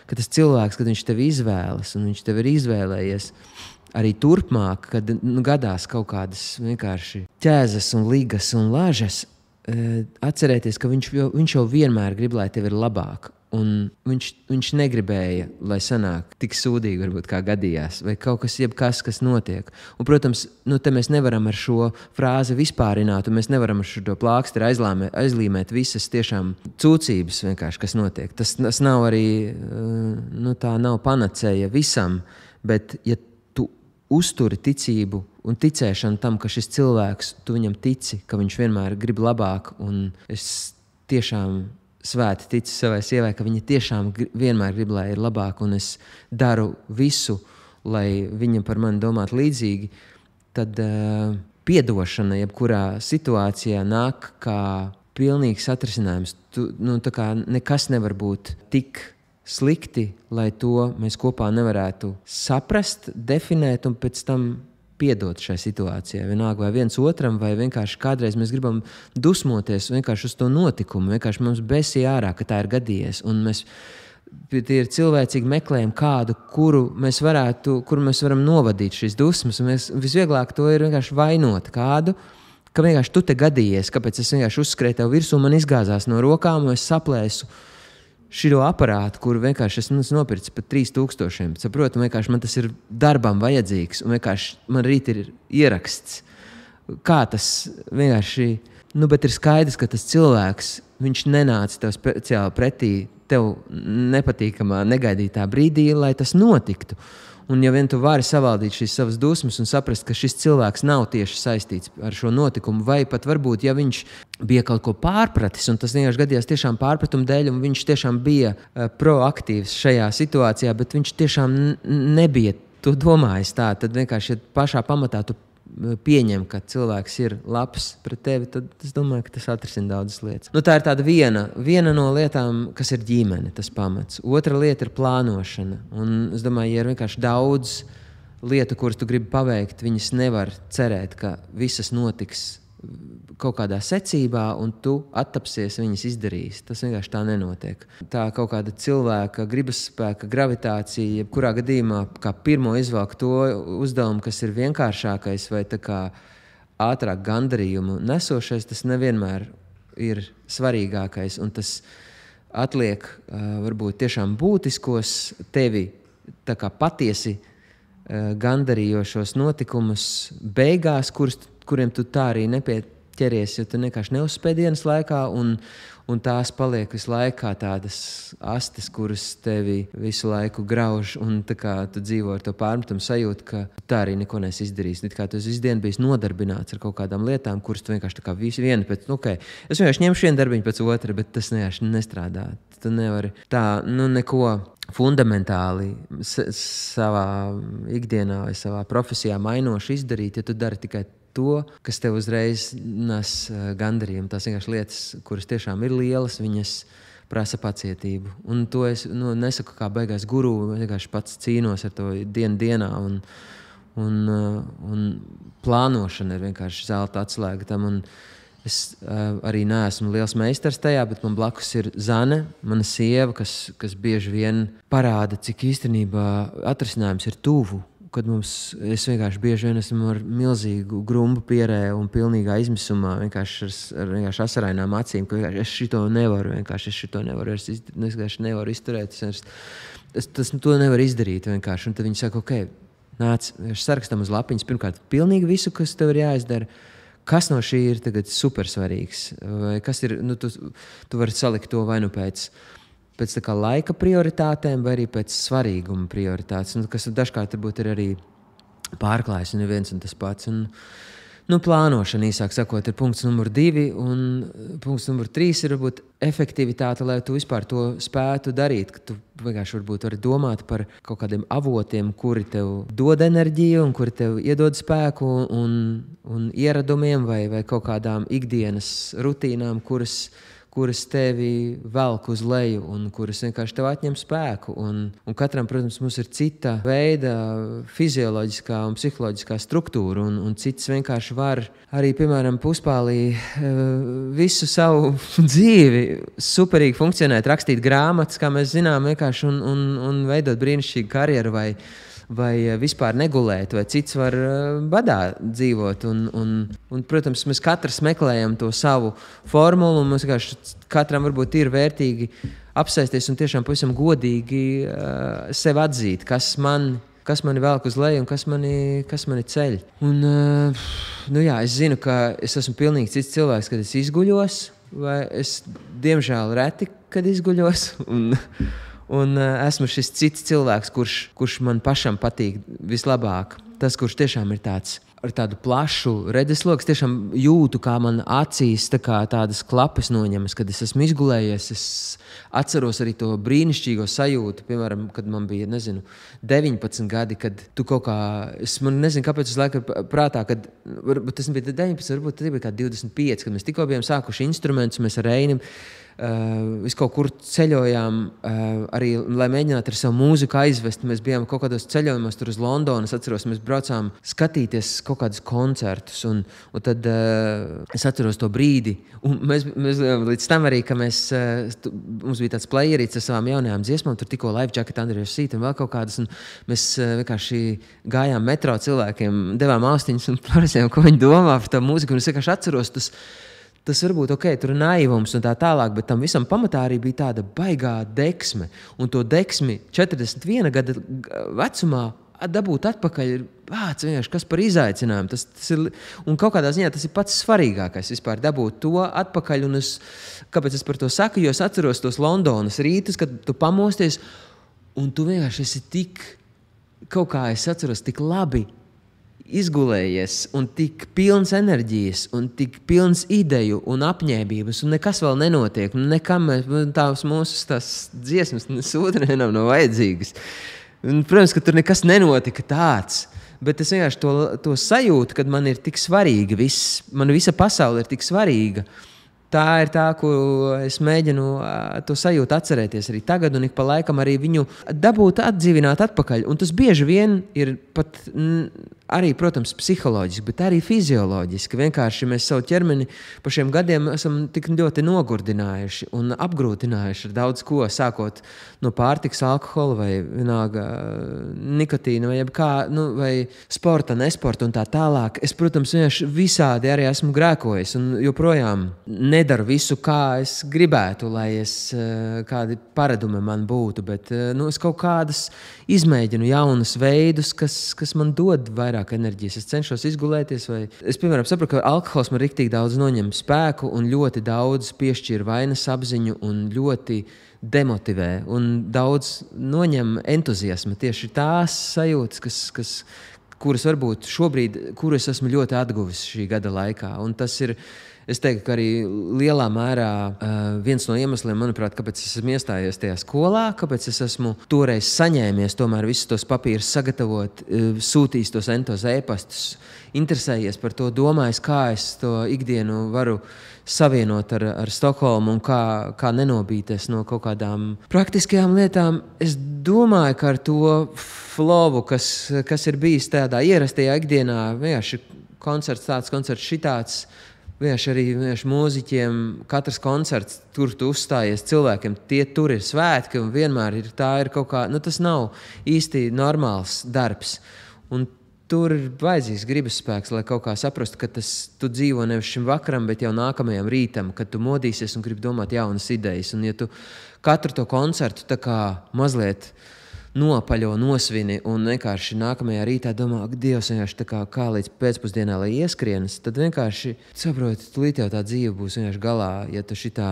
ka tas cilvēks, kad viņš tevi izvēlas, un viņš tevi ir izvēlējies arī turpmāk, kad gadās kaut kādas vienkārši ķēzas un ligas un lažas, atcerēties, ka viņš jau vienmēr grib, lai tev ir labāk. Un viņš negribēja, lai sanāk tik sūdīgi, varbūt, kā gadījās, vai kaut kas, kas notiek. Un, protams, te mēs nevaram ar šo frāzi vispārināt, un mēs nevaram ar šo plāksteri aizlīmēt visas tiešām cūcības, kas notiek. Tas nav arī, tā nav panacēja visam, bet, ja tu uzturi ticību un ticēšanu tam, ka šis cilvēks, tu viņam tici, ka viņš vienmēr grib labāk, un es tiešām svēti ticu savai sievai, ka viņa tiešām vienmēr grib, lai ir labāk, un es daru visu, lai viņa par mani domātu līdzīgi, tad piedošana jebkurā situācijā nāk kā pilnīgs atrisinājums. Nekas nevar būt tik slikti, lai to mēs kopā nevarētu saprast, definēt un pēc tam piedot šai situācijai. Vienalga vai viens otram, vai vienkārši kādreiz mēs gribam dusmoties vienkārši uz to notikumu, vienkārši mums besī ārā, ka tā ir gadījies, un mēs ir cilvēcīgi meklējam kādu, kuru mēs varam novadīt šīs dusmas, un visvieglāk to ir vienkārši vainot kādu, ka vienkārši tu te gadījies, kāpēc es vienkārši uzskrēju tev virsū, man izgāzās no rokām, un es saplēsu šito aparātu, kuru vienkārši esmu nopircis par 3000. Saprotu, vienkārši man tas ir darbam vajadzīgs, un vienkārši man rīt ir ieraksts. Kā tas vienkārši, bet ir skaidrs, ka tas cilvēks, viņš nenāca tev speciāli pretī tev nepatīkamā, negaidītā brīdī, lai tas notiktu. Un ja vien tu vari savaldīt šīs savas dusmas un saprast, ka šis cilvēks nav tieši saistīts ar šo notikumu, vai pat varbūt, ja viņš bija kaut ko pārpratis, un tas vienkārši gadījās tiešām pārpratuma dēļ, un viņš tiešām bija proaktīvs šajā situācijā, bet viņš tiešām nebija to domājis tā, tad vienkārši, ja pašā pamatā tu pieņem, ka cilvēks ir labs pret tevi, tad es domāju, ka tas atrisina daudzas lietas. Tā ir tāda viena no lietām, kas ir ģimene, tas pamats. Otra lieta ir plānošana. Un es domāju, ja ir vienkārši daudz lietu, kuras tu gribi paveikt, viņas nevar cerēt, ka visas notiks kaut kādā secībā, un tu attapsies viņas izdarīs. Tas vienkārši tā nenotiek. Tā kaut kāda cilvēka gribas spēka, gravitācija, jebkurā gadījumā, kā pirmo izvelk to uzdevumu, kas ir vienkāršākais vai tā kā ātrāk gandarījumu nesošais, tas nevienmēr ir svarīgākais, un tas atliek varbūt tiešām būtiskos tevi tā kā patiesi gandarījošos notikumus beigās, kurus kuriem tu tā arī nepieķeries, jo tu vienkārši neuzspēj dienas laikā, un tās paliek visu laiku kā tādas astes, kuras tevi visu laiku grauž, un tā kā tu dzīvo ar to pārmetumu sajūtu, ka tā arī neko nesi izdarījis. It kā tu visu dienu bijis nodarbināts ar kaut kādām lietām, kuras tu vienkārši tā kā viena pēc, es vienkārši ņemšu vienu darbiņu pēc otra, bet tas vienkārši nestrādā. Tu nevari tā, neko fundamentāli savā ikdienā vai savā profesijā mainoši izdarīt, ja tu dari tikai to, kas tev uzreiz nes gandarījumu. Tās vienkārši lietas, kuras tiešām ir lielas, viņas prasa pacietību. Un to es nesaku kā beigās guru, vienkārši pats cīnos ar to dienā, un plānošana ir vienkārši zelta atslēga tam. Un es arī neesmu liels meistars tajā, bet man blakus ir Zane, mana sieva, kas bieži vien parāda, cik īstenībā atrisinājums ir tuvu. Kad es vienkārši bieži vien esmu ar milzīgu grumbu pierē un pilnīgā izmisumā, vienkārši ar asarainām acīm, ka es šito nevaru izturēt. To nevaru izdarīt vienkārši. Un tad viņi saka, nāc, sarakstam uz lapiņas pirmkārt pilnīgi visu, kas tev ir jāizdara. Kas no šī ir tagad supersvarīgs? Vai kas ir, tu vari salikt to vai nu pēc tā kā laika prioritātēm vai arī pēc svarīguma prioritātes, kas dažkārt varbūt ir arī pārklājas un ir viens un tas pats. Plānošana, īsāk sakot, ir punkts numur 2, un punkts numur 3 ir varbūt efektivitāte, lai tu vispār to spētu darīt, ka tu vienkārši varbūt vari domāt par kaut kādiem avotiem, kuri tev dod enerģiju un kuri tev iedod spēku un ieradumiem vai kaut kādām ikdienas rutīnām, kuras tevi velk uz leju un kuras vienkārši tev atņem spēku. Un katram, protams, mums ir cita veida fizioloģiskā un psiholoģiskā struktūra, un cits vienkārši var arī, piemēram, puspālī visu savu dzīvi superīgi funkcionēt, rakstīt grāmatas, kā mēs zinām, vienkārši un veidot brīnišķīgu karjeru vai vispār negulēt, vai cits var badā dzīvot. Un, protams, mēs katrs meklējam to savu formulu, un mums katram varbūt ir vērtīgi apsēsties un tiešām pavisam godīgi sev atzīt, kas mani velk uz leju un kas mani ceļ. Un, es zinu, ka es esmu pilnīgi cits cilvēks, kad es izguļos, vai es, diemžēl, reti, kad izguļos, un esmu šis cits cilvēks, kurš man pašam patīk vislabāk. Tas, kurš tiešām ir tāds ar tādu plašu redzesloku, tiešām jūtu, kā man acīs tādas klapes noņemas, kad es esmu izgulējies. Es atceros arī to brīnišķīgo sajūtu, piemēram, kad man bija, 19 gadi, kad tu kaut kā, man nezinu, kāpēc uz laiku prātā, kad varbūt tas bija 19, varbūt tas bija kā 25, kad mēs tikko bijām sākuši instrumentus, mēs ar Reinim visu kaut kur ceļojām, arī, lai mēģinātu ar savu mūziku aizvest. Mēs bijām kaut kādos ceļojumos tur uz Londonu. Es atceros, mēs braucām skatīties kaut kādus koncertus. Un tad es atceros to brīdi. Un mēs līdz tam arī, ka mums bija tāds playerīts ar savām jaunajām dziesmām. Tur tikko Life Jacket, Andrejs Sīt un vēl kaut kādas. Un mēs vienkārši gājām metro cilvēkiem, devām austiņas un prasījām, ko viņi domā par to mūziku. Un es vienkārši atceros, tas varbūt tur ir naivums un tā tālāk, bet tam visam pamatā arī bija tāda baigā deksme. Un to deksmi 41 gada vecumā dabūt atpakaļ ir vienkārši kas par izaicinājumu. Tas ir, un kaut kādā ziņā tas ir pats svarīgākais vispār dabūt to atpakaļ. Un kāpēc es par to saku? Jo es atceros tos Londonas rītus, kad tu pamosties un tu vienkārši esi tik labi izgulējies un tik pilns enerģijas un tik pilns ideju un apņēmības un nekas vēl nenotiek. Nekam tās mūsu dziesmas sūta nav vajadzīgas. Un, protams, ka tur nekas nenotika tāds. Bet es vienkārši to sajūtu, kad man ir tik svarīga viss, man visa pasaule ir tik svarīga. Tā ir tā, ko es mēģinu to sajūtu atcerēties arī tagad, un ik pa laikam arī viņu dabūt atdzīvināt atpakaļ. Un tas bieži vien ir pat arī, protams, psiholoģiski, bet arī fizioloģiski. Vienkārši mēs savu ķermeni pa šiem gadiem esam tik ļoti nogurdinājuši un apgrūtinājuši ar daudz ko, sākot no pārtikas, alkohola vai vienalga nikotīna vai sporta, nesporta un tā tālāk. Es, protams, vienkārši visādi arī esmu grēkojis un joprojām nedaru visu, kā es gribētu, lai kādi paradumi man būtu, bet es kaut kādas izmēģinu jaunus veidus, kas man dod vairāk vairāk enerģijas. Es cenšos izgulēties, vai es, piemēram, saprotu, ka alkohols man riktīgi daudz noņem spēku un ļoti daudz piešķir vainas apziņu un ļoti demotivē un daudz noņem entuziasma. Tieši tās sajūtas, kuras varbūt šobrīd, kuras esmu ļoti atguvis šī gada laikā. Un tas ir, es teiktu, ka arī lielā mērā viens no iemesliem, manuprāt, kāpēc es esmu iestājies tajā skolā, kāpēc es esmu toreiz saņēmies tomēr visus tos papīrus sagatavot, sūtījis tos entos e-pastus, interesējies par to, domājis, kā es to ikdienu varu savienot ar Stokholmu un kā nenobīties no kaut kādām praktiskajām lietām. Es domāju, ka ar to flowu, kas ir bijis tādā ierastajā ikdienā, vienkārši koncerts tāds, koncerts šitāds, vienkārši arī mūziķiem, katrs koncerts, tur tu uzstājies cilvēkiem, tur ir svētki un vienmēr tā ir kaut kā, tas nav īsti normāls darbs. Un tur ir vajadzīgs gribas spēks, lai kaut kā saprastu, ka tu dzīvo nevis šim vakaram, bet jau nākamajam rītam, kad tu modīsies un gribi domāt jaunas idejas. Un ja tu katru to koncertu tā kā mazliet nopaļo, nosvini un vienkārši nākamajā rītā domā, ak, Dievs, vienkārši tā kā līdz pēcpusdienā, lai ieskrienas, tad vienkārši saproti, tūlīt jau tā dzīve būs vienkārši galā, ja tu šitā,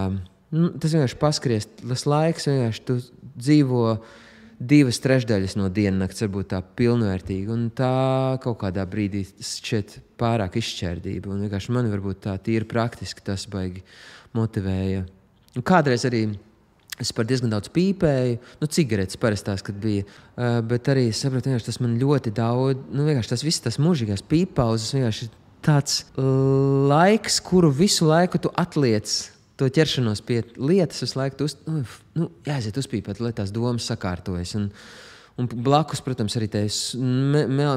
tas vienkārši paskries, tas laiks vienkārši tu dzīvo 2/3 no diennakts, varbūt tā pilnvērtīgi, un tā kaut kādā brīdī šķiet pārāk izšķērdība, un vienkārši mani varbūt tā tīri praktiski tas baigi motivēja. Un kādreiz arī es par diezgan daudz pīpēju, cigaretes parastās, kad bija, bet arī sapratu, tas man ļoti daudz, vienkārši tas viss, tas mūžīgās pīpauzes, vienkārši tāds laiks, kuru visu laiku tu atliec to ķeršanos pie lietas, visu laiku jāaiziet uzpīpēt, lai tās domas sakārtojas. Un blakus, protams, arī tajā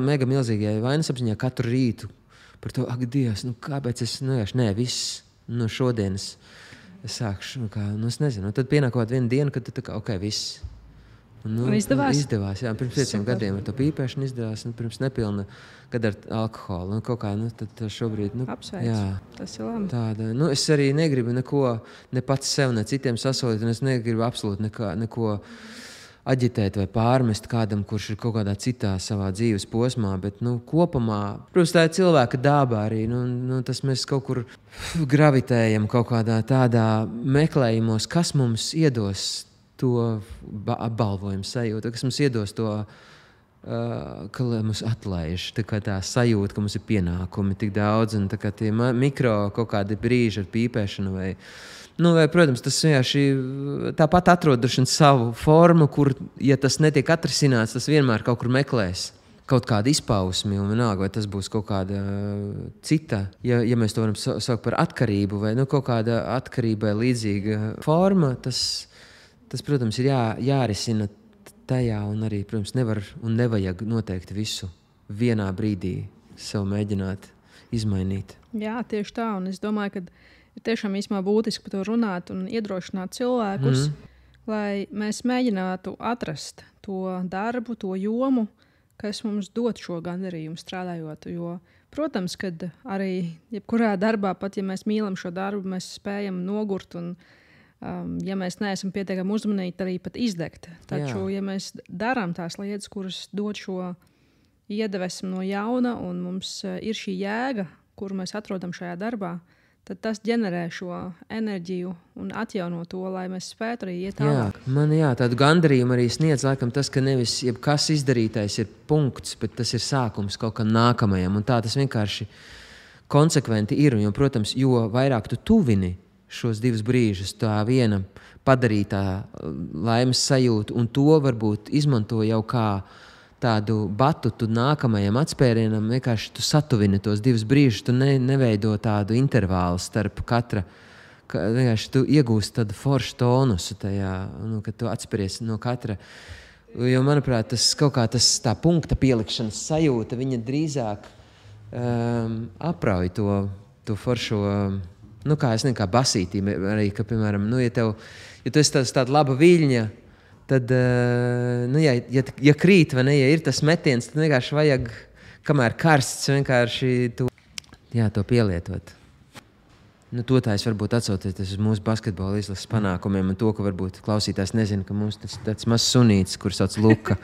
mega milzīgajai vainas apziņā katru rītu par to, ak, Dievs, kāpēc es, viss no šodienas es sākšu, es nezinu. Tad pienāk kaut kāda viena diena, kad tu tā kā, ok, viss. Un izdevās? Izdevās, jā. Pirms 5 gadiem ar to pīpēšanu izdevās, pirms nepilna gada ar alkoholu. Kaut kā, tad šobrīd, apsveicu. Jā. Tas ir labi. Tāda, es arī negribu neko, ne pats sev, ne citiem sasolīt, un es negribu absolūti neko aģitēt vai pārmest kādam, kurš ir kaut kādā citā savā dzīves posmā, bet, kopumā, protams, tā ir cilvēka daba arī, tas mēs kaut kur gravitējam kaut kādā tādā meklējumos, kas mums iedos to apbalvojumu sajūtu, kas mums iedos to, ka mums atlaiž, tā sajūta, ka mums ir pienākumi tik daudz, un tie mikro kaut kādi brīži ar pīpēšanu vai, protams, tas vienkārši tāpat atrod savu formu, kur, ja tas netiek atrisināts, tas vienmēr kaut kur meklēs kaut kādu izpausmi, un vienalga, vai tas būs kaut kāda cita, ja mēs to varam saukt par atkarību, vai kaut kāda atkarībai līdzīga forma, tas, protams, ir jārisina tajā, un arī, protams, nevar un nevajag noteikti visu vienā brīdī sev mēģināt izmainīt. Jā, tieši tā, un es domāju, ka ir tiešām īstenībā būtiski par to runāt un iedrošināt cilvēkus, lai mēs mēģinātu atrast to darbu, to jomu, kas mums dod šo gandarījumu strādājot. Jo, protams, kad arī jebkurā darbā, pat ja mēs mīlam šo darbu, mēs spējam nogurt un ja mēs neesam pietiekami uzmanīgi, arī pat izdegt. Taču, ja mēs darām tās lietas, kuras dod šo iedvesmu no jauna, un mums ir šī jēga, kuru mēs atrodam šajā darbā, tad tas ģenerē šo enerģiju un atjauno to, lai mēs spētu arī iet tālāk. Man tādu gandarījumu arī sniedz, laikam, tas, ka nevis jebkas izdarītais ir punkts, bet tas ir sākums kaut kam nākamajam. Un tā tas vienkārši konsekventi ir. Un, protams, jo vairāk tu tuvini šos divus brīžus, tā viena padarītā laimes sajūta, un to varbūt izmanto jau kā tādu batutu nākamajam atspērienam, vienkārši tu satuvini tos divus brīžus, tu neveido tādu intervālu starp katra, vienkārši tu iegūsti tādu foršu tonusu tajā, kad tu atspēries no katra. Jo, manuprāt, tas kaut kā tā punkta pielikšanas sajūta, viņa drīzāk aprauj to foršo, kā es nezinu, kā basītība arī, ka, piemēram, ja tu esi tāda laba viļņa, tad, ja krīt, vai ne, ja ir tas metiens, tad vienkārši vajag, kamēr karsts, vienkārši to pielietot. Nu, to tā es varbūt atsaucoties uz mūsu basketbola izlases panākumiem un to, ka varbūt klausītājs nezina, ka mums tas tāds mazs sunītis, kurš sauc Luka.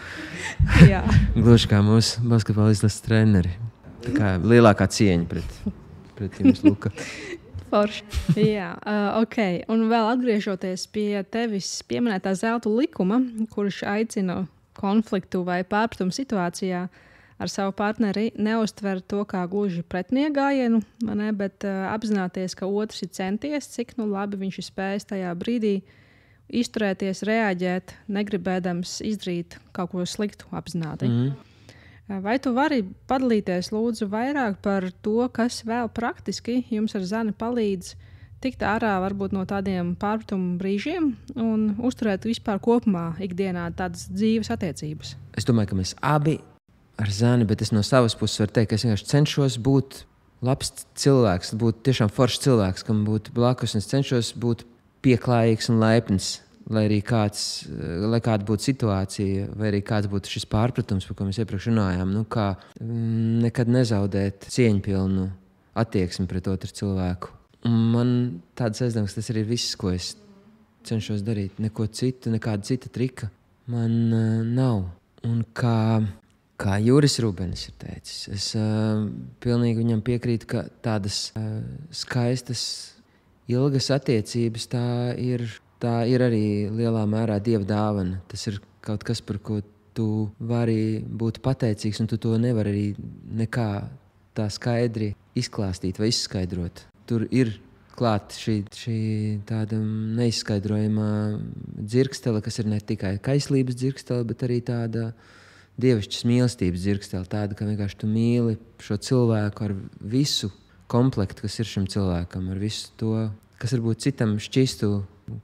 Gluži kā mūsu basketbola izlases treneri. Tā kā lielākā cieņa pret jums, Luka. Jā, ok. Un vēl atgriežoties pie tevis pieminētā zelta likuma, kurš aicina konfliktu vai pārpratumu situācijā ar savu partneri neuztver to kā gluži pretinieku gājienu, bet apzināties, ka otrs ir centies, cik labi viņš ir spējis tajā brīdī izturēties, reaģēt, negribēdams izdarīt kaut ko sliktu apzināti. Vai tu vari padalīties lūdzu vairāk par to, kas vēl praktiski jums ar Zani palīdz tikt ārā varbūt no tādiem pārpratumu brīžiem un uzturēt vispār kopumā ikdienā tādas dzīves attiecības? Es domāju, ka mēs abi ar Zani, bet es no savas puses varu teikt, ka es vienkārši cenšos būt labs cilvēks, būt tiešām foršs cilvēks, kam būtu blakus, un es cenšos būt pieklājīgs un laipns, lai kāda būtu situācija, vai arī kāds būtu šis pārpratums, par ko mēs iepriekš runājām, kā nekad nezaudēt cieņpilnu attieksmi pret otru cilvēku. Un man tāds aizdoms, ka tas arī ir viss, ko es cenšos darīt. Neko citu, nekāda cita trika man nav. Un kā Juris Rubens ir teicis, es pilnīgi viņam piekrītu, ka tādas skaistas, ilgas attiecības tā ir arī lielā mērā Dieva dāvana. Tas ir kaut kas, par ko tu vari būt pateicīgs, un tu to nevari arī nekā tā skaidri izklāstīt vai izskaidrot. Tur ir klāt šī tāda neizskaidrojamā dzirkstele, kas ir ne tikai kaislības dzirkstele, bet arī tāda dievišķas mīlestības dzirkstele, tāda, ka vienkārši tu mīli šo cilvēku ar visu komplektu, kas ir šim cilvēkam, ar visu to, kas varbūt citam šķistu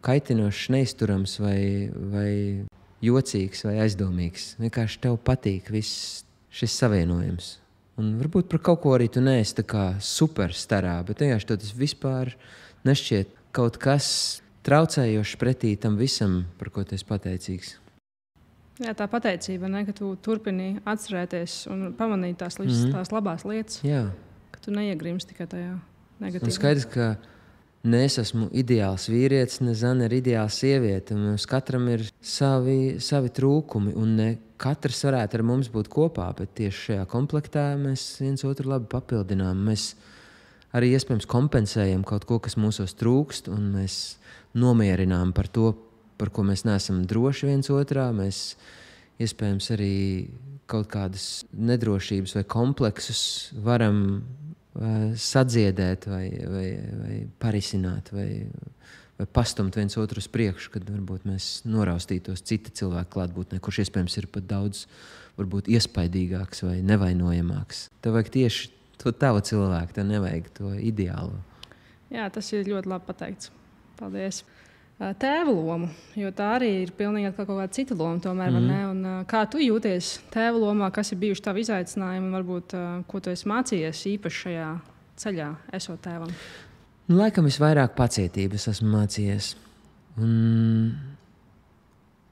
kaitinošs, neizturams vai jocīgs vai aizdomīgs. Vienkārši tev patīk viss šis savienojums. Un varbūt par kaut ko arī tu neesi tā kā superstarā, bet vienkārši tev tas vispār nešķiet kaut kas traucējošs pretī tam visam, par ko tu esi pateicīgs. Jā, tā pateicība, ka tu turpini atcerēties un pamanīt tās labās lietas. Jā. Ka tu neiegrimsti tikai tajā negatīvā. Un skaidrs, ka ne es esmu ideāls vīrietis, ne Zana ir ideāla sieviete. Mums katram ir savi trūkumi, un ne katrs varētu ar mums būt kopā, bet tieši šajā komplektā mēs viens otru labi papildinām. Mēs arī iespējams kompensējam kaut ko, kas mūsos trūkst, un mēs nomierinām par to, par ko mēs neesam droši viens otrā. Mēs iespējams arī kaut kādas nedrošības vai kompleksus varam sadziedēt vai parisināt vai pastumt viens otru uz priekšu, kad varbūt mēs noraustītos cita cilvēka klātbūtnē, kurš iespējams ir pat daudz varbūt iespaidīgāks vai nevainojamāks. Tev vajag tieši to tavu cilvēku, tev nevajag to ideālo. Jā, tas ir ļoti labi pateikts. Paldies. Tēva lomu, jo tā arī ir pilnīgi kaut kāda cita loma tomēr, ne? Un, kā tu jūties tēva lomā, kas ir bijuši tavi izaicinājumi un varbūt, ko tu esi mācījies īpaši šajā ceļā, esot tēvam? Laikam es vairāk pacietības esmu mācījies. Un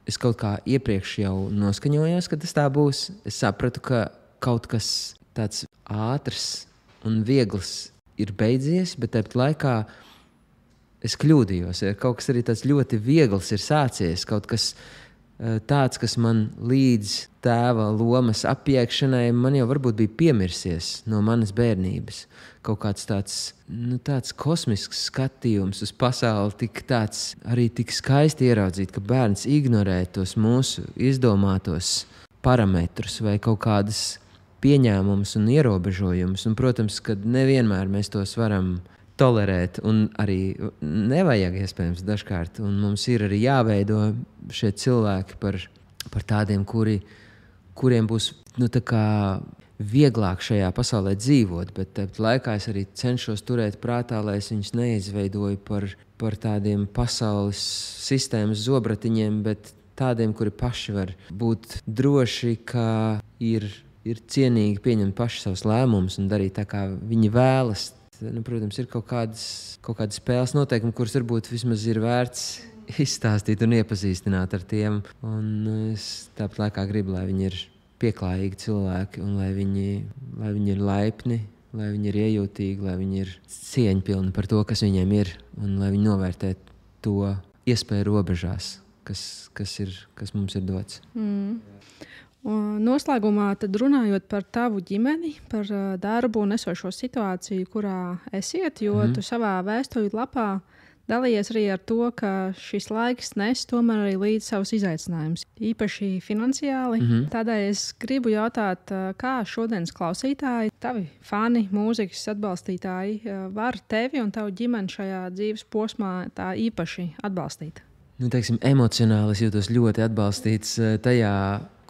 es kaut kā iepriekš jau noskaņojos, ka tas tā būs. Es sapratu, ka kaut kas tāds ātrs un viegls ir beidzies, bet tāpat laikā es kļūdījos. Kaut kas arī tāds ļoti viegls ir sācies. Kaut kas tāds, kas man līdz tēva lomas apjēgšanai, man jau varbūt bija piemirsies no manas bērnības. Kaut kāds tāds kosmisks skatījums uz pasauli, tik skaisti ieraudzīt, ka bērns ignorē tos mūsu izdomātos parametrus vai kaut kādas pieņēmumus un ierobežojumus. Un, protams, ka nevienmēr mēs tos varam tolerēt, un arī nevajag iespējams dažkārt. Un mums ir arī jāveido šie cilvēki par tādiem, kuriem būs vieglāk šajā pasaulē dzīvot, bet tāpat laikā es arī cenšos turēt prātā, lai es viņus neizveidoju par tādiem pasaules sistēmas zobratiņiem, bet tādiem, kuri paši var būt droši, ka ir cienīgi pieņemt paši savus lēmumus un darīt tā, kā viņi vēlas. Protams, ir kaut kādas spēles noteikumi, kuras varbūt vismaz ir vērts izstāstīt un iepazīstināt ar tiem. Un es tāpat laikā gribu, lai viņi ir pieklājīgi cilvēki un lai viņi ir laipni lai viņi ir iejūtīgi, lai viņi ir cieņpilni par to, kas viņiem ir, un lai viņi novērtē to iespēju robežās, kas mums ir dots. Un noslēgumā tad runājot par tavu ģimeni, par darbu un esošo situāciju, kurā esiet, jo tu savā vēstuļu lapā dalījies arī ar to, ka šis laiks nes tomēr arī līdz savus izaicinājumus, īpaši finansiāli. Tādēļ es gribu jautāt, kā šodienas klausītāji, tavi fani, mūzikas atbalstītāji var tevi un tavu ģimeni šajā dzīves posmā tā īpaši atbalstīt? Emocionāli es jūtos ļoti atbalstīts tajā,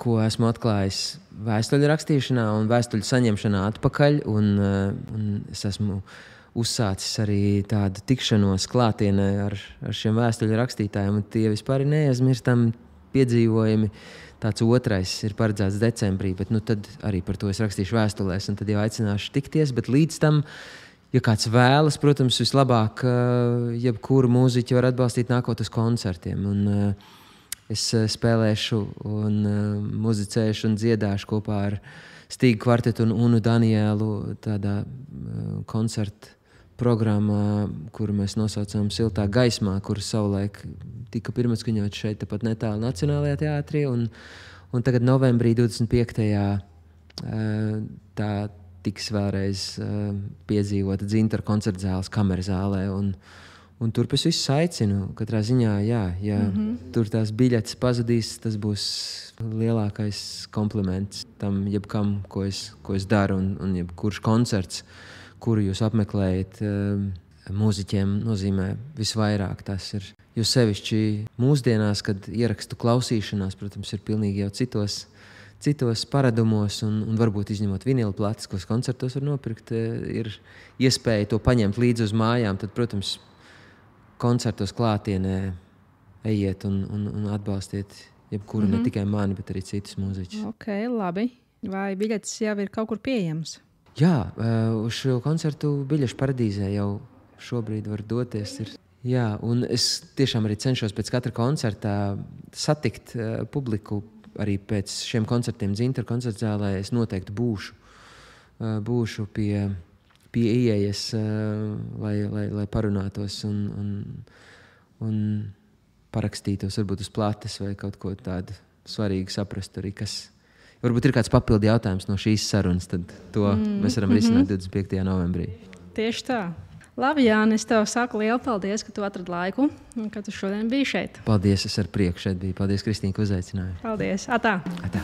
ko esmu atklājis vēstuļu rakstīšanā un vēstuļu saņemšanā atpakaļ. Un es esmu uzsācis arī tādu tikšanos klātienē ar šiem vēstuļu rakstītājiem. Tie vispār ir neaizmirstami piedzīvojumi. Tāds otrais ir paredzēts decembrī, bet tad arī par to es rakstīšu vēstulēs, un tad jau aicināšu tikties. Bet līdz tam, ja kāds vēlas, protams, vislabāk jebkuru mūziķu var atbalstīt nākot uz koncertiem. Un es spēlēšu un muzicēšu un dziedāšu kopā ar Stīgu kvartetu un Unu Danielu tādā koncerta programmā, kuru mēs nosaucām Siltā gaismā, kur savulaik tika pirmatskaņot šeit tepat netālu Nacionālajā teātrī. Un tagad novembrī 25. Tā tiks vēlreiz piedzīvota Dzintara koncertzāles kamerzālē. Un tur es visus aicinu. Katrā ziņā, ja tur tās biļetes pazudīs, tas būs lielākais kompliments tam jebkam, ko es daru. Un jebkurš koncerts, kuru jūs apmeklējat, mūziķiem nozīmē visvairāk. Tas ir jo sevišķi mūsdienās, kad ierakstu klausīšanās, protams, ir pilnīgi jau citos paradumos, un varbūt izņemot vinilu plates, ko koncertos var nopirkt, ir iespēja to paņemt līdzi uz mājām. Tad, protams, koncertos klātienē ejiet un atbalstiet jebkuru, ne tikai mani, bet arī citus mūziķus. Ok, labi. Vai biļetes jau ir kaut kur pieejamas? Jā, uz šo koncertu biļešu paradīzē jau šobrīd var doties. Jā, un es tiešām arī cenšos pēc katra koncerta satikt publiku. Arī pēc šiem koncertiem Dzintara koncertzālē es noteikti būšu pie ieejas, lai parunātos un parakstītos varbūt uz plates vai kaut ko tādu svarīgu saprastu arī, kas varbūt ir kāds papildu jautājums no šīs sarunas, tad to mēs varam risināt 25. novembrī. Tieši tā. Labi, Jāni, es tev saku lielu paldies, ka tu atradi laiku un ka tu šodien biji šeit. Paldies, es ar prieku šeit biju. Paldies, Kristīne, ka uzaicināji. Paldies. Atā. Atā.